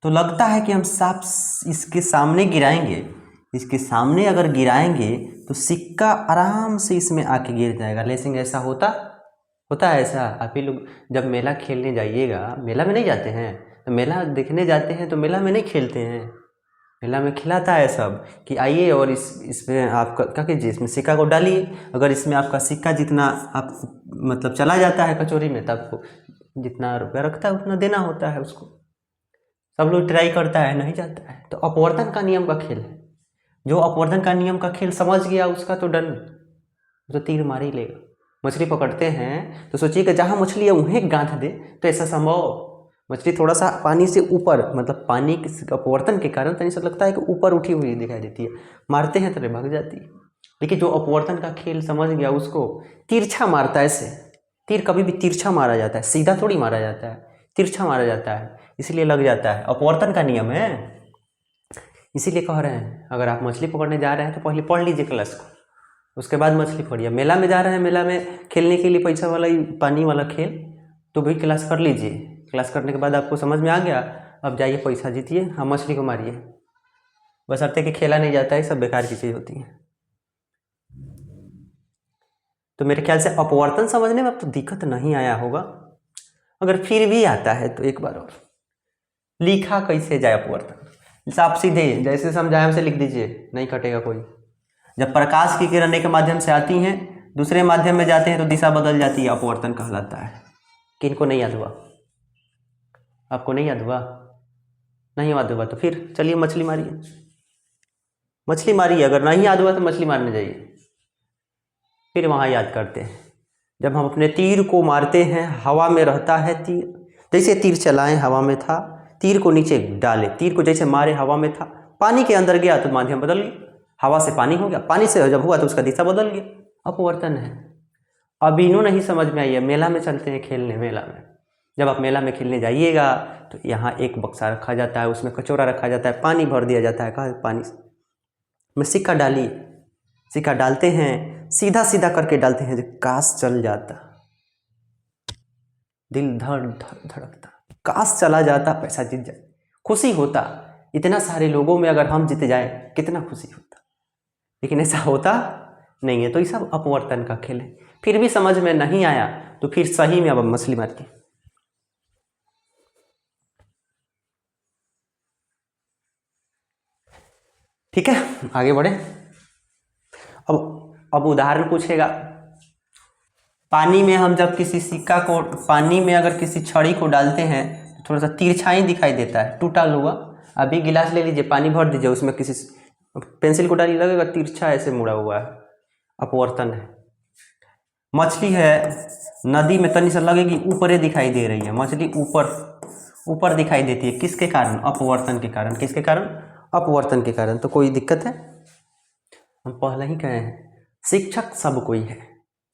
तो लगता है कि हम साफ इसके सामने गिराएंगे। इसके सामने अगर गिराएंगे तो सिक्का आराम से इसमें आके गिर जाएगा। लेकिन ऐसा होता है ऐसा? आप ही लोग जब मेला खेलने जाइएगा, मेला में नहीं जाते हैं तो मेला देखने जाते हैं, तो मेला में नहीं खेलते हैं, मेला में खिलाता है सब कि आइए और इसमें आपका क्या कीजिए, इसमें सिक्का को डालिए। अगर इसमें आपका सिक्का जितना आप मतलब चला जाता है कचौरी में, तब आपको जितना रुपया रखता है उतना देना होता है उसको। सब लोग ट्राई करता है, नहीं जाता है। तो अपवर्तन का नियम का खेल है। जो अपवर्तन का नियम का खेल समझ गया उसका तो डन, तो तीर मार ही लेगा। मछली पकड़ते हैं तो सोचिए कि जहाँ मछली है वहीं गांठ दे, तो ऐसा संभव? मछली थोड़ा सा पानी से ऊपर, मतलब पानी के अपवर्तन के कारण तनी सा लगता है कि ऊपर उठी हुई दिखाई देती है, मारते हैं तो भाग जाती है। लेकिन जो अपवर्तन का खेल समझ गया उसको तिरछा मारता है। ऐसे तीर कभी भी तिरछा मारा जाता है, सीधा थोड़ी मारा जाता है, तिरछा मारा जाता है, इसलिए लग जाता है। अपवर्तन का नियम है, इसीलिए कह रहे हैं अगर आप मछली पकड़ने जा रहे हैं तो पहले पढ़ लीजिए क्लास को, उसके बाद मछली पकड़िए। मेला में जा रहे हैं, मेला में खेलने के लिए पैसा वाला पानी वाला खेल, तो भी क्लास कर लीजिए। क्लास करने के बाद आपको समझ में आ गया, अब जाइए पैसा जीतिए, हाँ मछली को मारिए। बस अर्थ है कि खेला नहीं जाता है, सब बेकार की चीज़ होती है। तो मेरे ख्याल से अपवर्तन समझने में अब तो दिक्कत नहीं आया होगा। अगर फिर भी आता है तो एक बार और लिखा कैसे जाए अपवर्तन, आप सीधे जैसे समझाया हमसे लिख दीजिए, नहीं कटेगा कोई। जब प्रकाश की किरण एक माध्यम से आती हैं दूसरे माध्यम में जाते हैं तो दिशा बदल जाती है, अपवर्तन कहलाता है। किनको नहीं याद हुआ? आपको नहीं याद हुआ? नहीं याद हुआ तो फिर चलिए मछली मारिए, मछली मारिए। अगर नहीं याद हुआ तो मछली मारने जाइए, फिर वहाँ याद करते हैं। जब हम अपने तीर को मारते हैं, हवा में रहता है तीर, जैसे तीर चलाएं हवा में था, तीर को नीचे डाले, तीर को जैसे मारे हवा में था, पानी के अंदर गया तो माध्यम बदल गया, हवा से पानी हो गया, पानी से जब हुआ तो उसका दिशा बदल गया, अपवर्तन है। अब इन्हों नहीं समझ में आई है, मेला में चलते हैं खेलने। मेला में जब आप मेला में खेलने जाइएगा तो यहाँ एक बक्सा रखा जाता है, उसमें कचौरा रखा जाता है, पानी भर दिया जाता है, कहा पानी में सिक्का डालिए, सिक्का डालते हैं, सीधा सीधा करके डालते हैं, काश चल जाता, दिल धड़ धड़ धड़कता, काश चला जाता, पैसा जीत जाए, खुशी होता। इतना सारे लोगों में अगर हम जीत जाए कितना खुशी होता, लेकिन ऐसा होता नहीं है। तो ये सब अपवर्तन का खेल है। फिर भी समझ में नहीं आया तो फिर सही में अब मछली मारिए। ठीक है, आगे बढ़े। अब उदाहरण पूछेगा, पानी में हम जब किसी सिक्का को, पानी में अगर किसी छड़ी को डालते हैं तो थोड़ा सा तिरछाई दिखाई देता है, टूटा हुआ। अभी गिलास ले लीजिए, पानी भर दीजिए, उसमें किसी पेंसिल को डालिए, लगेगा तिरछा ऐसे मुड़ा हुआ है, अपवर्तन है। मछली है नदी में, तनी सा लगेगी ऊपरे दिखाई दे रही है, मछली ऊपर दिखाई देती है, किसके कारण? अपवर्तन के कारण। किसके कारण? अपवर्तन के कारण। तो कोई दिक्कत है? हम पहले ही कहे हैं, शिक्षक सब कोई है,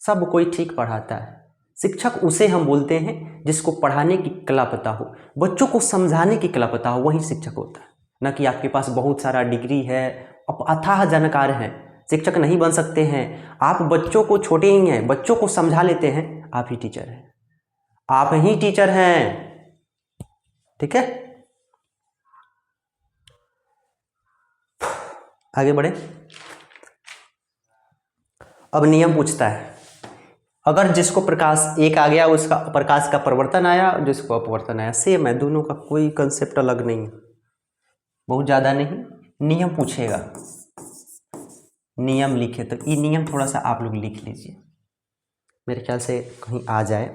सब कोई ठीक पढ़ाता है। शिक्षक उसे हम बोलते हैं जिसको पढ़ाने की कला पता हो, बच्चों को समझाने की कला पता हो, वही शिक्षक होता है। न कि आपके पास बहुत सारा डिग्री है, आप अथाह जानकार हैं, शिक्षक नहीं बन सकते हैं। आप बच्चों को, छोटे ही हैं, बच्चों को समझा लेते हैं, आप ही टीचर हैं, आप ही टीचर हैं। ठीक है, आगे बढ़े। अब नियम पूछता है, अगर जिसको प्रकाश एक आ गया, उसका प्रकाश का परिवर्तन आया, जिसको अपवर्तन आया, सेम है, दोनों का कोई कंसेप्ट अलग नहीं है, बहुत ज़्यादा नहीं। नियम पूछेगा, नियम लिखे, तो ये नियम थोड़ा सा आप लोग लिख लीजिए, मेरे ख्याल से कहीं आ जाए,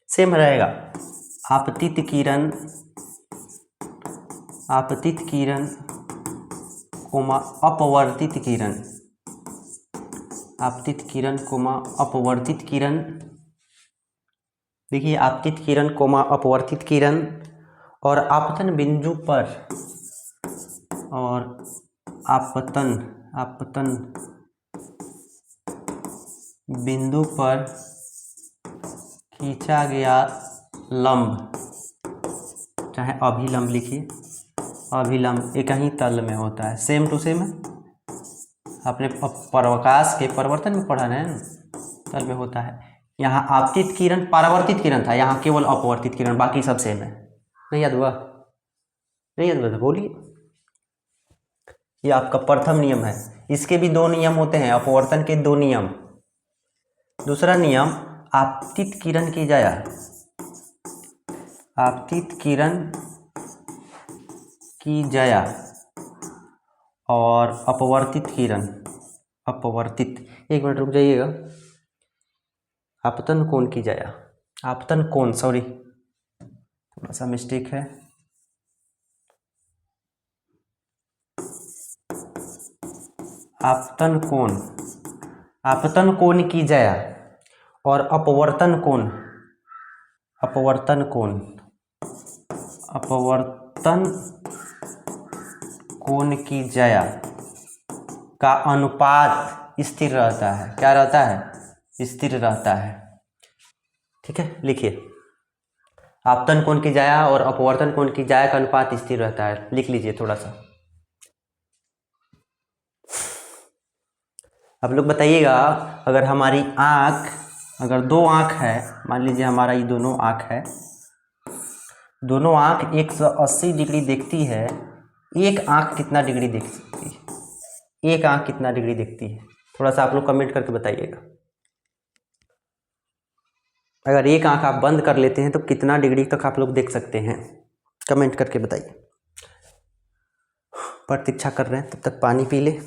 सेम रहेगा। आपतित किरण, आपतित किरण कोमा अपवर्तित किरण, आपतित किरण कोमा अपवर्तित किरण। देखिए, आपतित किरण कोमा अपवर्तित किरण और आपतन बिंदु पर, और आपतन बिंदु पर खींचा गया लंब, चाहे अभिलंब लिखिए, अभिलंब एक ही तल में होता है, सेम टू सेम है। आपने प्रकाश के परिवर्तन में पढ़ा है ना, तल में होता है। यहाँ आपतित किरण परावर्तित किरण था, यहाँ केवल अपवर्तित किरण, बाकी सब सेम है। नहीं याद हुआ? नहीं याद हुआ तो बोलिए। ये आपका प्रथम नियम है। इसके भी दो नियम होते हैं, अपवर्तन के दो नियम। दूसरा नियम, आपतित किरण की जाया, आपतित किरण की जाया और अपवर्तित किरण, अपवर्तित, एक मिनट रुक जाइएगा, आपतन कोण की जाया, आपतन कोण, सॉरी थोड़ा सा मिस्टेक है, आपतन कोण, आपतन कोण की जाया और अपवर्तन कोण, अपवर्तन कोण, अपवर्तन कोण की जाया का अनुपात स्थिर रहता है। क्या रहता है? स्थिर रहता है। ठीक है, लिखिए, आपतन कोण की जाया और अपवर्तन कोण की जाया का अनुपात स्थिर रहता है, लिख लीजिए थोड़ा सा। आप लोग बताइएगा, अगर हमारी आँख, अगर दो आँख है, मान लीजिए हमारा ये दोनों आँख है, दोनों आँख 180 डिग्री देखती है, एक आँख कितना डिग्री देख सकती है? एक आँख कितना डिग्री देखती है? थोड़ा सा आप लोग कमेंट करके बताइएगा। अगर एक आँख आप बंद कर लेते हैं तो कितना डिग्री तक आप लोग देख सकते हैं? कमेंट करके बताइए। प्रतीक्षा कर रहे हैं, तब तक पानी पी ले।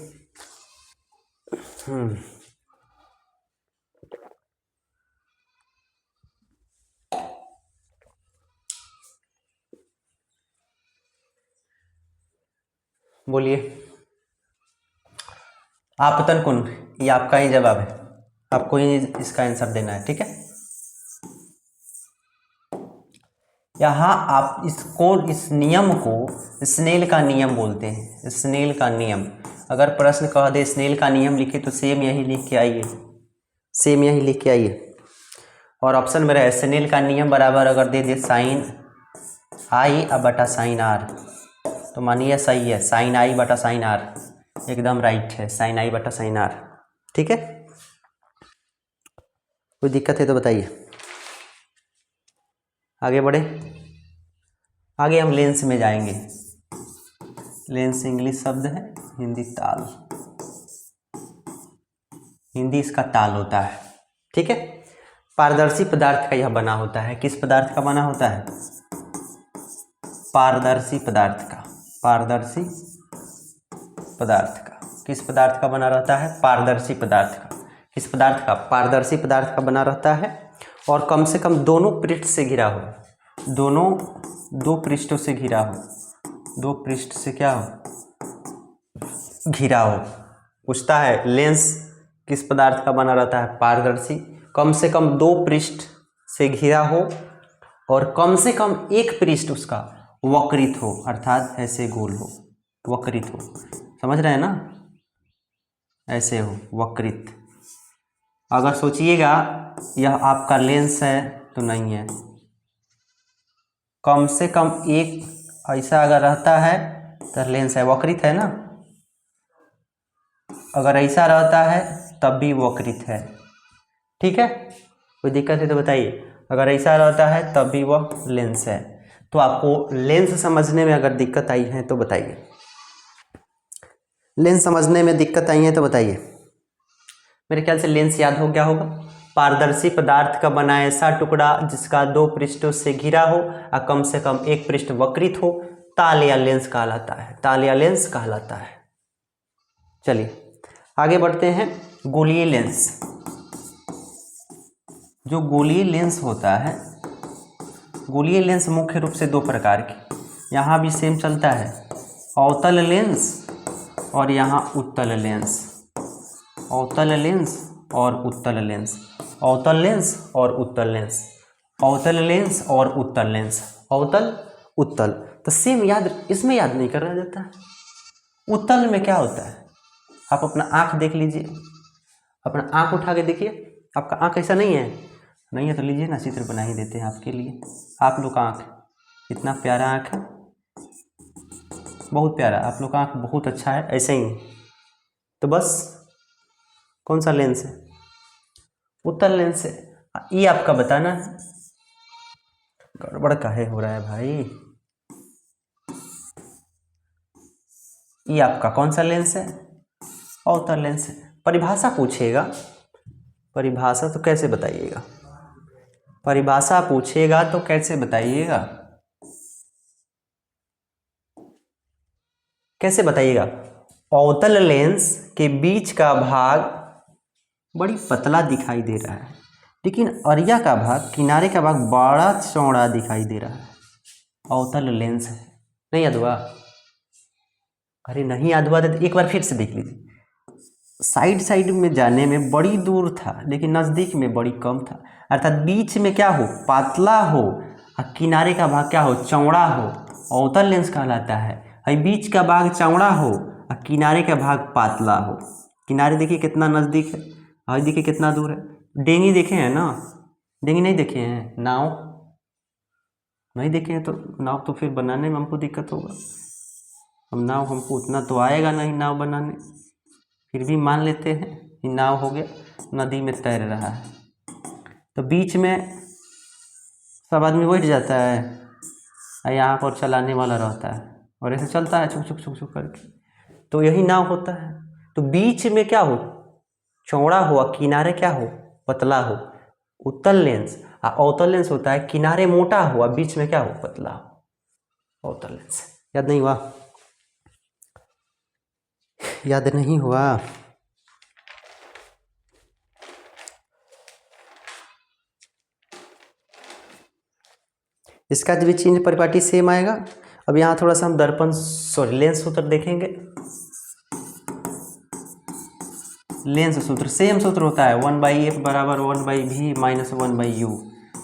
बोलिए, आपतन कोण, ये आपका ही जवाब है, आपको ही इसका आंसर देना है। ठीक है, यहाँ आप इसको, इस नियम को स्नेल का नियम बोलते हैं, स्नेल का नियम। अगर प्रश्न कह दे स्नेल का नियम लिखे तो सेम यही लिख के आइए, सेम यही लिख के आइए। और ऑप्शन में रहे स्नेल का नियम बराबर अगर दे दे साइन आई अब बटा साइन आर, तो मानिए सही है, साइन आई बटा साइन आर एकदम राइट है, साइन आई बटा साइन आर। ठीक है, कोई दिक्कत है तो बताइए। आगे बढ़े, आगे हम लेंस में जाएंगे। लेंस इंग्लिश शब्द है, हिंदी ताल, हिंदी इसका ताल होता है। ठीक है, पारदर्शी पदार्थ का यह बना होता है। किस पदार्थ का बना होता है? पारदर्शी पदार्थ का। पारदर्शी पदार्थ का। किस पदार्थ का बना रहता है? पारदर्शी पदार्थ का। किस पदार्थ का? पारदर्शी पदार्थ का बना रहता है और कम से कम दोनों पृष्ठ से घिरा हो, दोनों दो पृष्ठों से घिरा हो, दो पृष्ठ से क्या हो? घिरा हो। पूछता है लेंस किस पदार्थ का बना रहता है? पारदर्शी, कम से कम दो पृष्ठ से घिरा हो और कम से कम एक पृष्ठ उसका वक्रित हो, अर्थात ऐसे गोल हो, वक्रित हो। समझ रहे हैं ना? ऐसे हो, वक्रित। अगर सोचिएगा यह आपका लेंस है तो नहीं है। कम से कम एक ऐसा अगर रहता है तो लेंस है, वक्रित है ना। अगर ऐसा रहता है तब भी वक्रित है। ठीक है, कोई दिक्कत है तो बताइए। अगर ऐसा रहता है तब भी वह लेंस है। तो आपको लेंस समझने में अगर दिक्कत आई है तो बताइए। लेंस समझने में दिक्कत आई है तो बताइए। मेरे ख्याल से लेंस याद हो गया होगा। पारदर्शी पदार्थ का बना ऐसा टुकड़ा जिसका दो पृष्ठों से घिरा हो और कम से कम एक पृष्ठ वक्रित हो, ताल या लेंस कहलाता है। ताल या लेंस कहलाता है। चलिए आगे बढ़ते हैं। गोलीय लेंस। जो गोलीय लेंस होता है, गोलीय लेंस मुख्य रूप से दो प्रकार के, यहाँ भी सेम चलता है, अवतल लेंस और यहाँ उत्तल लेंस। अवतल लेंस और उत्तल लेंस, अवतल लेंस और उत्तल लेंस, अवतल लेंस और उत्तल लेंस, अवतल उत्तल। तो सेम याद, इसमें याद नहीं करना जाता है। उत्तल में क्या होता है? आप अपना आँख देख लीजिए, अपना आँख उठा के देखिए। आपका आँख ऐसा नहीं है? नहीं है तो लीजिए ना, चित्र बना ही देते हैं आपके लिए। आप लोग का आँख इतना प्यारा आँख है, बहुत प्यारा। आप लोग का आँख बहुत अच्छा है, ऐसे ही। तो बस कौन सा लेंस है? उत्तल लेंस है। ये आपका बताना है। गड़बड़ काहे हो रहा है भाई? ये आपका कौन सा लेंस है? अवतल लेंस है। परिभाषा पूछेगा, परिभाषा तो कैसे बताइएगा? परिभाषा पूछेगा तो कैसे बताइएगा? कैसे बताइएगा? अवतल लेंस के बीच का भाग बड़ी पतला दिखाई दे रहा है, लेकिन अरिया का भाग, किनारे का भाग बड़ा चौड़ा दिखाई दे रहा है। अवतल लेंस है। नहीं याद हुआ? अरे नहीं याद हुआ तो एक बार फिर से देख लीजिए। साइड साइड में जाने में बड़ी दूर था, लेकिन नज़दीक में बड़ी कम था। अर्थात बीच में क्या हो? पातला हो और किनारे का भाग क्या हो? चौड़ा हो। अवतल लेंस कहलाता है। और बीच का भाग चौड़ा हो और किनारे का भाग पातला हो। किनारे देखिए कितना नज़दीक है और देखिए कितना दूर है। डेंगी देखे हैं ना? डेंगी नहीं देखे हैं? नाव नहीं देखे हैं तो नाव तो फिर बनाने में हमको दिक्कत होगा। अब नाव हमको उतना तो आएगा नहीं नाव बनाने, फिर भी मान लेते हैं कि नाव हो गया, नदी में तैर रहा है। तो बीच में सब आदमी बैठ जाता है और यहाँ पर चलाने वाला रहता है और ऐसे चलता है छुक छुक छुक छुक करके, तो यही नाव होता है। तो बीच में क्या हो? चौड़ा हो और किनारे क्या हो? पतला हो। उत्तल लेंस। और अवतल लेंस होता है किनारे मोटा हो और बीच में क्या हो? पतला हो। अवतल लेंस। याद नहीं हुआ? याद नहीं हुआ? इसका भी चिन्ह परिपाटी सेम आएगा। अब यहाँ थोड़ा सा हम दर्पण सॉरी लेंस सूत्र देखेंगे। लेंस सूत्र सेम सूत्र होता है, 1/f बराबर 1/v माइनस 1/u।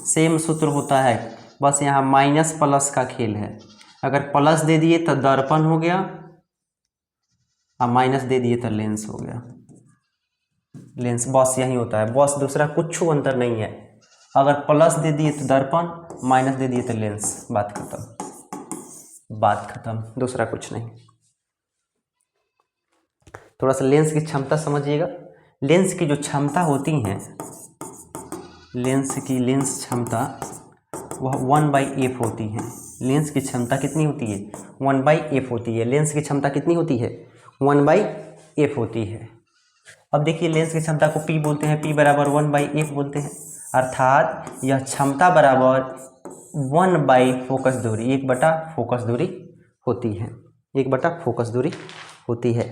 सेम सूत्र होता है, बस यहाँ माइनस प्लस का खेल है। अगर प्लस दे दिए तो दर्पण हो गया और माइनस दे दिए तो लेंस हो गया। लेंस बस यही होता है, बस दूसरा कुछ अंतर नहीं है। अगर प्लस दे दिए तो दर्पण, माइनस दे दिए तो लेंस, बात खत्म, बात खत्म, दूसरा कुछ नहीं। थोड़ा सा लेंस की क्षमता समझिएगा। लेंस की जो क्षमता होती है, लेंस क्षमता वह 1/f होती है। लेंस की क्षमता कितनी होती है? 1/f होती है। लेंस की क्षमता कितनी होती है? 1/f होती है। अब देखिए लेंस की क्षमता को P बोलते हैं, P बराबर 1/f बोलते हैं, अर्थात यह क्षमता बराबर 1 फोकस दूरी, 1 बटा फोकस दूरी होती है, 1 बटा फोकस दूरी होती है।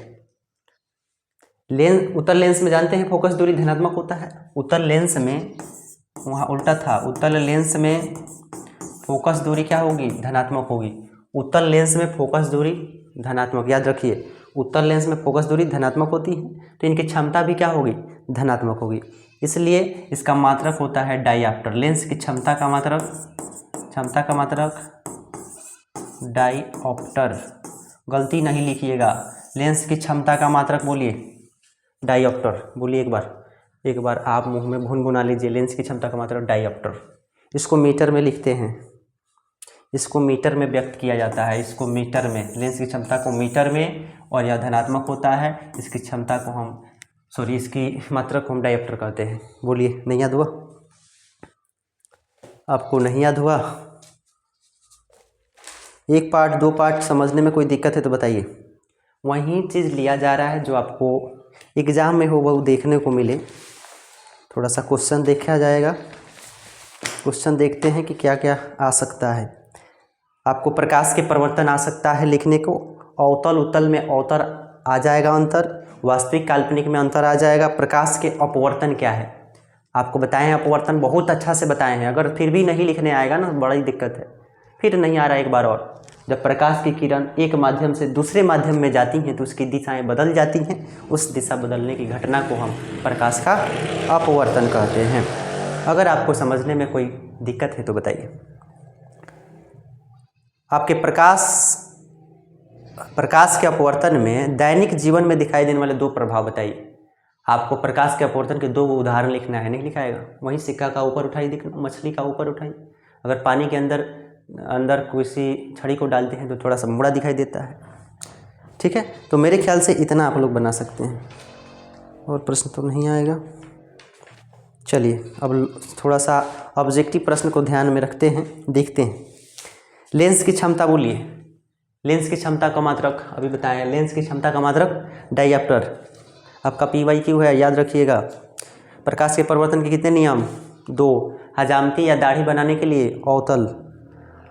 उत्तल लेंस में जानते हैं फोकस दूरी धनात्मक होता है। उत्तल लेंस में वहाँ उल्टा था, उत्तल लेंस में फोकस दूरी क्या होगी? धनात्मक होगी। उत्तल लेंस में फोकस दूरी धनात्मक, याद रखिए उत्तल लेंस में फोकस दूरी धनात्मक होती है, तो इनकी क्षमता भी क्या होगी? धनात्मक होगी। इसलिए इसका मात्रक होता है डायऑप्टर। लेंस की क्षमता का मात्रक डायऑप्टर, गलती नहीं लिखिएगा। लेंस की क्षमता का मात्रक बोलिए डायऑप्टर, बोलिए एक बार आप मुंह में भुनभुना लीजिए। लेंस की क्षमता का मात्रक डायऑप्टर। इसको मीटर में लिखते हैं, इसको मीटर में व्यक्त किया जाता है, इसको मीटर में, लेंस की क्षमता को मीटर में, और यह धनात्मक होता है। इसकी क्षमता को हम इसकी मात्रक को हम डायऑप्टर कहते हैं। बोलिए, नहीं याद हुआ? आपको नहीं याद हुआ? एक पार्ट, 2 पार्ट समझने में कोई दिक्कत है तो बताइए। वही चीज़ लिया जा रहा है जो आपको एग्ज़ाम में हो वो देखने को मिले। थोड़ा सा क्वेश्चन देखा जाएगा, क्वेश्चन देखते हैं कि क्या क्या आ सकता है। आपको प्रकाश के परिवर्तन आ सकता है लिखने को। अवतल उत्तल में अवतर आ जाएगा अंतर, वास्तविक काल्पनिक में अंतर आ जाएगा। प्रकाश के अपवर्तन क्या है आपको बताए हैं, अपवर्तन बहुत अच्छा से बताए हैं। अगर फिर भी नहीं लिखने आएगा ना, बड़ी दिक्कत है। फिर नहीं आ रहा एक बार और, जब प्रकाश की किरण एक माध्यम से दूसरे माध्यम में जाती हैं तो उसकी दिशाएं बदल जाती हैं। उस दिशा बदलने की घटना को हम प्रकाश का अपवर्तन कहते हैं। अगर आपको समझने में कोई दिक्कत है तो बताइए। आपके प्रकाश के अपवर्तन में दैनिक जीवन में दिखाई देने वाले 2 प्रभाव बताइए। आपको प्रकाश के अपवर्तन के 2 उदाहरण लिखना है, नहीं लिखाएगा? वहीं सिक्का का ऊपर उठाई दिखना, मछली का ऊपर उठाई। अगर पानी के अंदर किसी छड़ी को डालते हैं तो थोड़ा सा मुड़ा दिखाई देता है, ठीक है? तो मेरे ख्याल से इतना आप लोग बना सकते हैं, और प्रश्न तो नहीं आएगा। चलिए अब थोड़ा सा ऑब्जेक्टिव प्रश्न को ध्यान में रखते हैं, देखते हैं। लेंस की क्षमता बोलिए, लेंस की क्षमता का मात्रक अभी बताएं। लेंस की क्षमता का मात्रक डायऑप्टर, आपका P/Q है, याद रखिएगा। प्रकाश के परिवर्तन के कितने नियम? 2। हजामती या दाढ़ी बनाने के लिए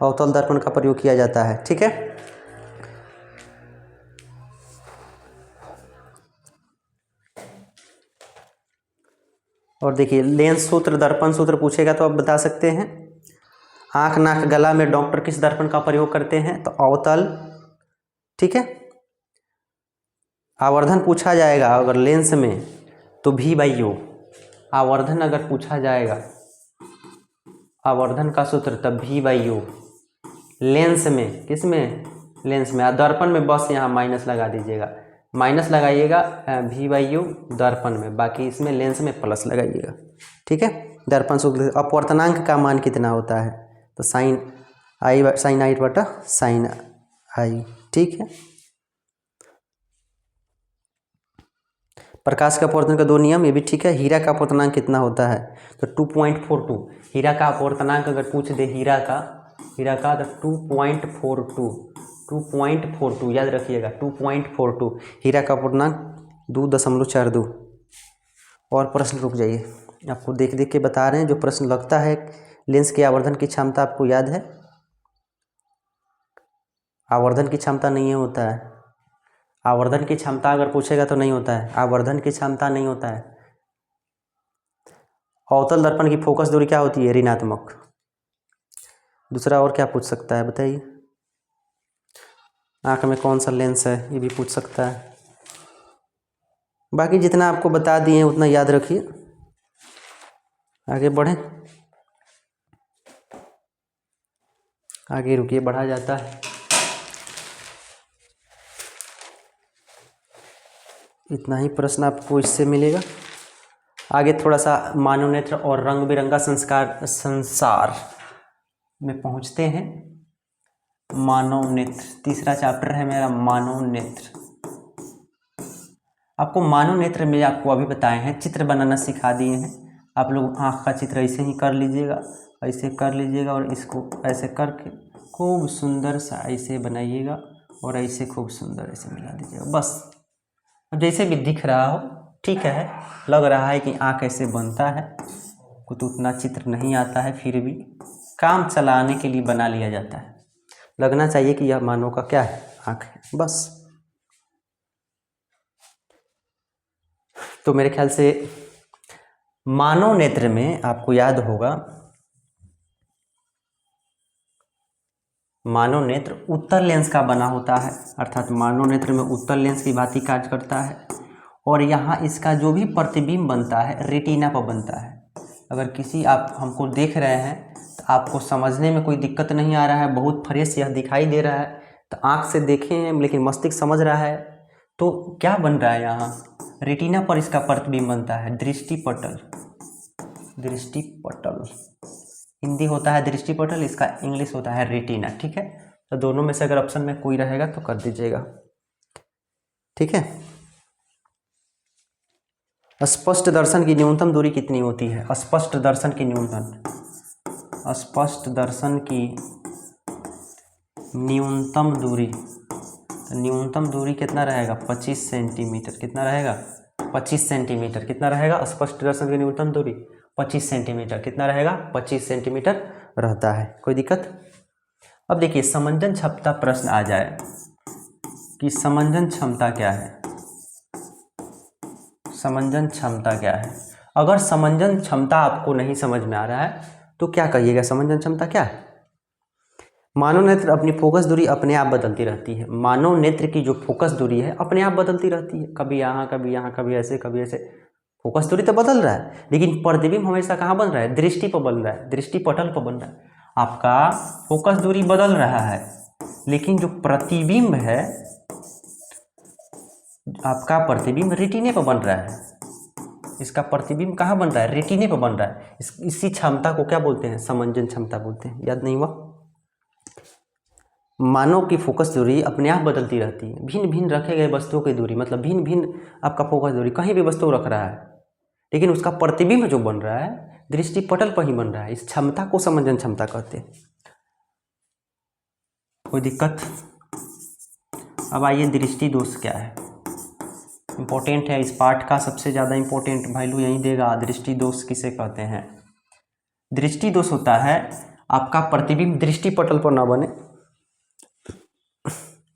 अवतल दर्पण का प्रयोग किया जाता है, ठीक है? और देखिए लेंस सूत्र, दर्पण सूत्र पूछेगा तो आप बता सकते हैं। आँख, नाक, गला में डॉक्टर किस दर्पण का प्रयोग करते हैं? तो अवतल, ठीक है? आवर्धन पूछा जाएगा अगर लेंस में तो V/U। आवर्धन अगर पूछा जाएगा, आवर्धन का सूत्र तब V/U। लेंस में, किस में? लेंस में। दर्पण में बस यहाँ माइनस लगा दीजिएगा, माइनस लगाइएगा V/U दर्पण में, बाकी इसमें लेंस में प्लस लगाइएगा, ठीक है? दर्पण सूत्र। अपवर्तनांक का मान कितना होता है? तो sin I बटा sin I, ठीक है? प्रकाश का अपवर्तन का 2 नियम, ये भी ठीक है। हीरा का अपवर्तनांक कितना होता है? तो 2.42। हीरा का अपवर्तनांक अगर पूछ दे, हीरा का तो 2.42 याद रखिएगा, 2.42 हीरा का अपवर्तनांक 2.42। और प्रश्न, रुक जाइए, आपको देख देख के बता रहे हैं जो प्रश्न लगता है। लेंस के आवर्धन की क्षमता आपको याद है? आवर्धन की क्षमता नहीं होता है, आवर्धन की क्षमता अगर पूछेगा तो नहीं होता है, आवर्धन की क्षमता नहीं होता है। अवतल दर्पण की फोकस दूरी क्या होती है? ऋणात्मक। दूसरा और क्या पूछ सकता है बताइए? आँख में कौन सा लेंस है, ये भी पूछ सकता है। बाकी जितना आपको बता दिए उतना याद रखिए। आगे बढ़ें, आगे रुकिए, बढ़ा जाता है। इतना ही प्रश्न आपको इससे मिलेगा। आगे थोड़ा सा मानव नेत्र और रंग बिरंगा संसार में पहुंचते हैं। मानव नेत्र तीसरा चैप्टर है मेरा, मानव नेत्र। आपको मानव नेत्र में आपको अभी बताए हैं, चित्र बनाना सिखा दिए हैं। आप लोग आँख का चित्र ऐसे ही कर लीजिएगा, ऐसे कर लीजिएगा और इसको ऐसे करके खूब सुंदर सा ऐसे बनाइएगा और ऐसे खूब सुंदर ऐसे मिला दीजिएगा बस। अब जैसे भी दिख रहा हो ठीक है, लग रहा है कि आँख ऐसे बनता है, कुछ उतना चित्र नहीं आता है, फिर भी काम चलाने के लिए बना लिया जाता है। लगना चाहिए कि यह मानव का क्या है, आँख है बस। तो मेरे ख्याल से मानव नेत्र में आपको याद होगा, मानव नेत्र उत्तल लेंस का बना होता है, अर्थात मानव नेत्र में उत्तल लेंस की भांति कार्य करता है और यहाँ इसका जो भी प्रतिबिंब बनता है रेटिना पर बनता है। अगर किसी आप हमको देख रहे हैं तो आपको समझने में कोई दिक्कत नहीं आ रहा है, बहुत फ्रेश यह दिखाई दे रहा है, तो आँख से देखे हैं लेकिन मस्तिष्क समझ रहा है, तो क्या बन रहा है यहाँ रेटिना पर इसका प्रतिबिंब बनता है, दृष्टिपटल। दृष्टिपटल हिंदी होता है दृष्टिपटल, इसका इंग्लिश होता है रेटिना। ठीक है, तो दोनों में से अगर ऑप्शन में कोई रहेगा तो कर दीजिएगा। ठीक है, स्पष्ट दर्शन की न्यूनतम दूरी कितनी होती है? स्पष्ट दर्शन की न्यूनतम, स्पष्ट दर्शन की न्यूनतम दूरी, तो न्यूनतम दूरी कितना रहेगा? 25 सेंटीमीटर। कितना रहेगा? 25 सेंटीमीटर। कितना रहेगा स्पष्ट दर्शन की न्यूनतम दूरी? 25 सेंटीमीटर। कितना रहेगा? 25 सेंटीमीटर रहता है। कोई दिक्कत? अब देखिए समंजन क्षमता प्रश्न आ जाए कि समंजन क्षमता क्या है, समंजन क्षमता क्या है। अगर समंजन क्षमता आपको नहीं समझ में आ रहा है तो क्या कहिएगा, समंजन क्षमता क्या है? मानव नेत्र अपनी फोकस दूरी अपने आप बदलती रहती है। मानव नेत्र की जो फोकस दूरी है अपने आप बदलती रहती है, कभी यहाँ कभी यहाँ, कभी ऐसे कभी ऐसे। फोकस दूरी तो बदल रहा है लेकिन प्रतिबिंब हमेशा कहाँ बन रहा है? दृष्टि पर बन रहा है, दृष्टिपटल पर बन रहा है। आपका फोकस दूरी बदल रहा है लेकिन जो प्रतिबिंब है, आपका प्रतिबिंब रेटिने पर बन रहा है। इसका प्रतिबिंब कहाँ बन रहा है? रेटिने पर बन रहा है। इसी क्षमता को क्या बोलते हैं? समंजन क्षमता बोलते हैं। याद नहीं हुआ? मानव की फोकस दूरी अपने आप बदलती रहती है। भिन्न भिन्न रखे गए वस्तुओं की दूरी, मतलब भिन्न भिन्न आपका फोकस दूरी, कहीं भी वस्तु रख रहा है लेकिन उसका प्रतिबिंब जो बन रहा है दृष्टिपटल पर ही बन रहा है। इस क्षमता को समंजन क्षमता कहते हैं। कोई दिक्कत? अब आइए दृष्टि दोष क्या है, इंपॉर्टेंट है। इस पाठ का सबसे ज़्यादा इंपॉर्टेंट वैल्यू यही देगा। दृष्टि दोष किसे कहते हैं? दृष्टि दोष होता है आपका प्रतिबिंब दृष्टिपटल पर न बने,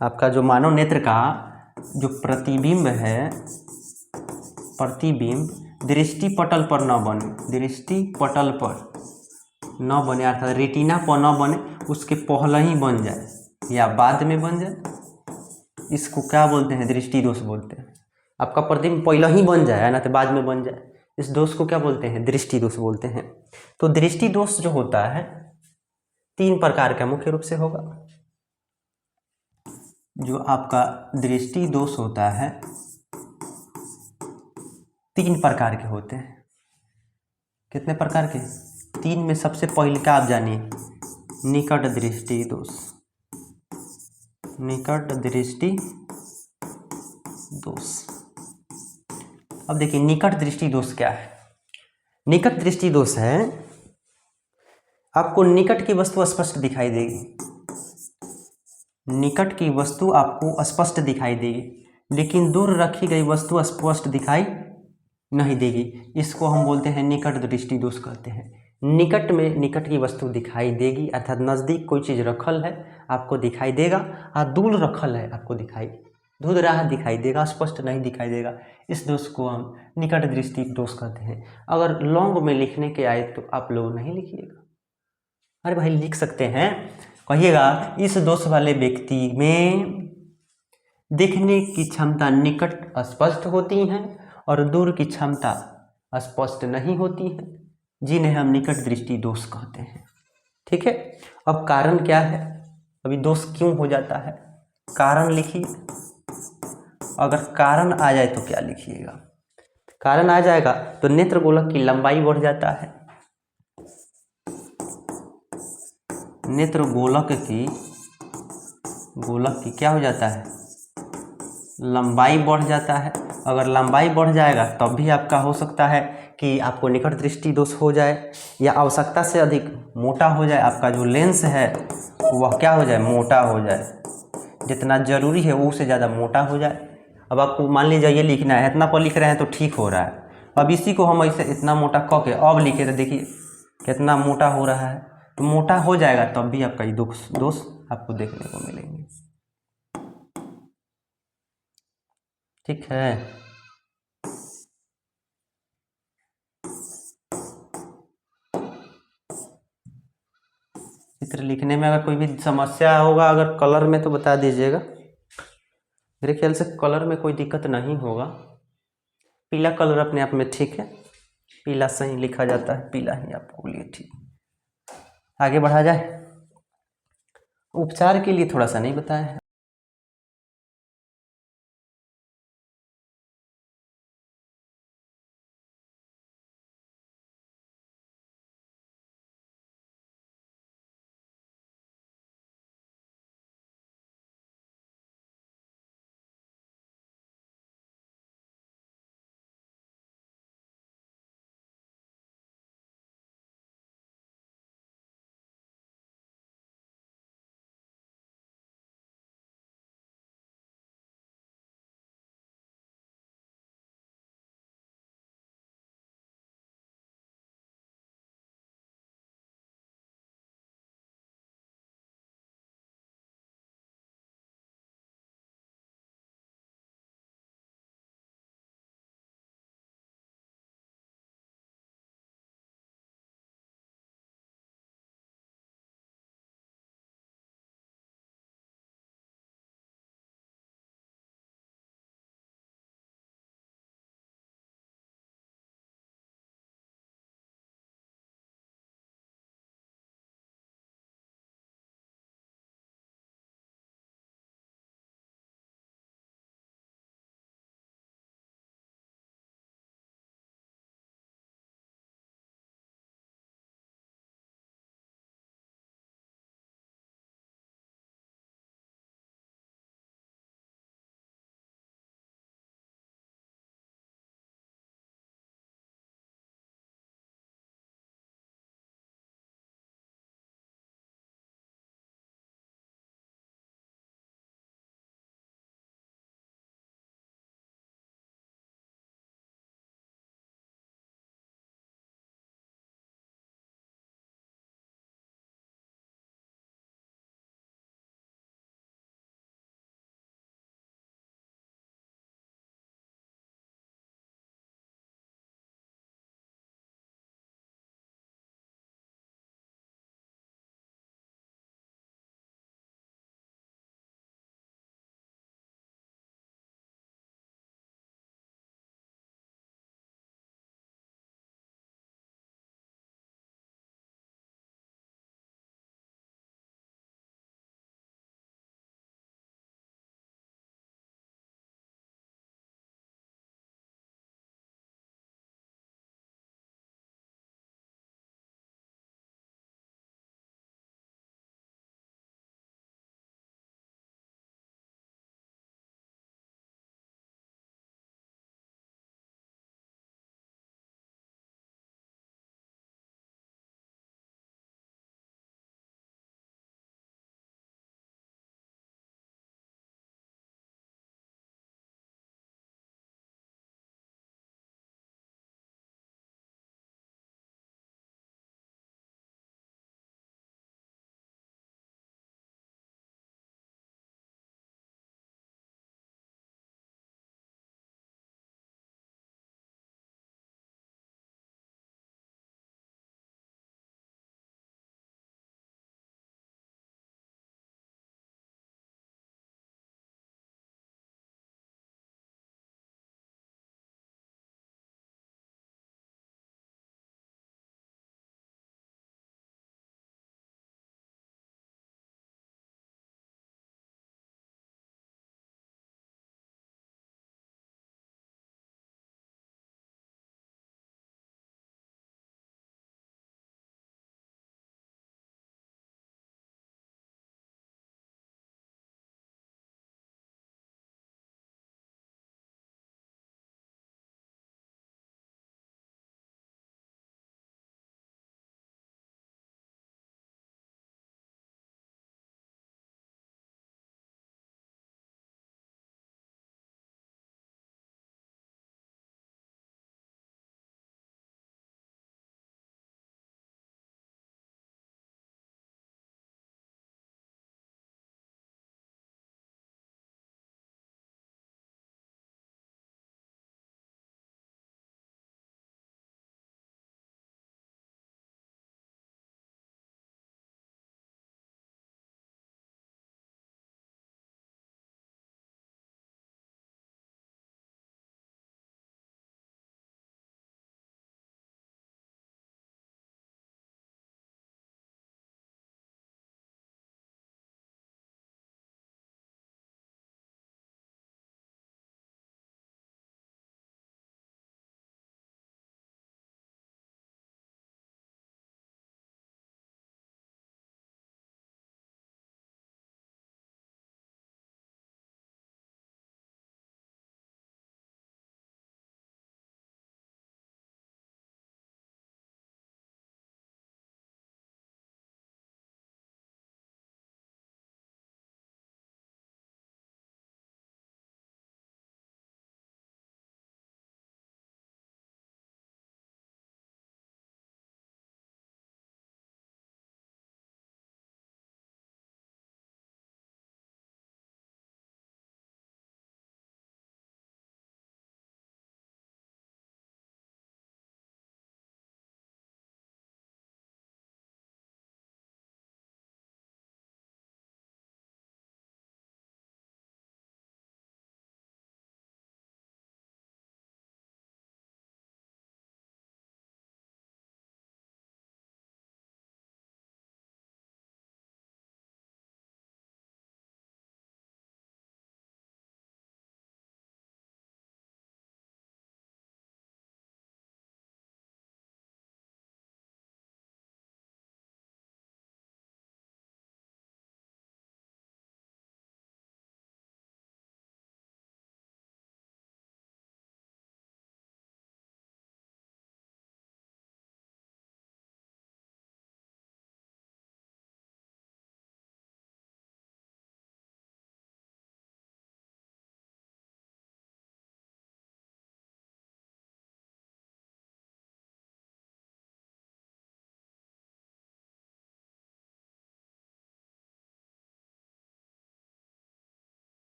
आपका जो मानव नेत्र का जो प्रतिबिंब है, प्रतिबिंब दृष्टिपटल पर न बने, दृष्टिपटल पर न बने अर्थात रेटिना पर न बने, उसके पहले ही बन जाए या बाद में बन जाए, इसको क्या बोलते हैं? दृष्टि दोष बोलते हैं। आपका प्रतिबिंब पहले ही बन जाए ना तो बाद में बन जाए, इस दोष को क्या बोलते हैं? दृष्टि दोष बोलते हैं। तो दृष्टि दोष जो होता है 3 प्रकार का मुख्य रूप से होगा। जो आपका दृष्टि दोष होता है 3 प्रकार के होते हैं। कितने प्रकार के? 3 में सबसे पहले का आप जानिए, निकट दृष्टि दोष। निकट दृष्टि दोष। अब देखिए निकट दृष्टि दोष क्या है। निकट दृष्टि दोष है आपको निकट की वस्तु स्पष्ट दिखाई देगी, निकट की वस्तु आपको स्पष्ट दिखाई देगी लेकिन दूर रखी गई वस्तु स्पष्ट दिखाई नहीं देगी। इसको हम बोलते हैं निकट दृष्टि दोष कहते हैं। निकट में निकट की वस्तु दिखाई देगी अर्थात नज़दीक कोई चीज़ रखल है आपको दिखाई देगा, और दूर रखल है आपको दूर रहा दिखाई देगा, स्पष्ट नहीं दिखाई देगा। इस दोष को हम निकट दृष्टि दोष कहते हैं। अगर लॉन्ग में लिखने के आए तो आप लोग नहीं लिखिएगा। अरे भाई लिख सकते हैं, कहिएगा इस दोष वाले व्यक्ति में देखने की क्षमता निकट स्पष्ट होती है और दूर की क्षमता स्पष्ट नहीं होती है, जिन्हें हम निकट दृष्टि दोष कहते हैं। ठीक है, अब कारण क्या है, अभी दोष क्यों हो जाता है, कारण लिखिए। अगर कारण आ जाए तो क्या लिखिएगा? कारण आ जाएगा तो नेत्र गोलक की लंबाई बढ़ जाता है, नेत्र गोलक की क्या हो जाता है? लंबाई बढ़ जाता है। अगर लंबाई बढ़ जाएगा तब भी आपका हो सकता है कि आपको निकट दृष्टि दोष हो जाए, या आवश्यकता से अधिक मोटा हो जाए, आपका जो लेंस है वह क्या हो जाए, मोटा हो जाए, जितना ज़रूरी है वो उससे ज़्यादा मोटा हो जाए। अब आपको मान लीजिए ये लिखना है, इतना पर लिख रहे हैं तो ठीक हो रहा है, अब इसी को हम ऐसे इतना मोटा क के अब लिखे तो देखिए कितना मोटा हो रहा है। तो मोटा हो जाएगा तब भी आपका ये दोष आपको देखने को मिलेंगे। ठीक है, चित्र लिखने में अगर कोई भी समस्या होगा अगर कलर में तो बता दीजिएगा। मेरे ख्याल से कलर में कोई दिक्कत नहीं होगा। पीला कलर अपने आप में ठीक है, पीला सही लिखा जाता है, पीला ही आपको लिए ठीक। आगे बढ़ा जाए। उपचार के लिए थोड़ा सा नहीं बताया है।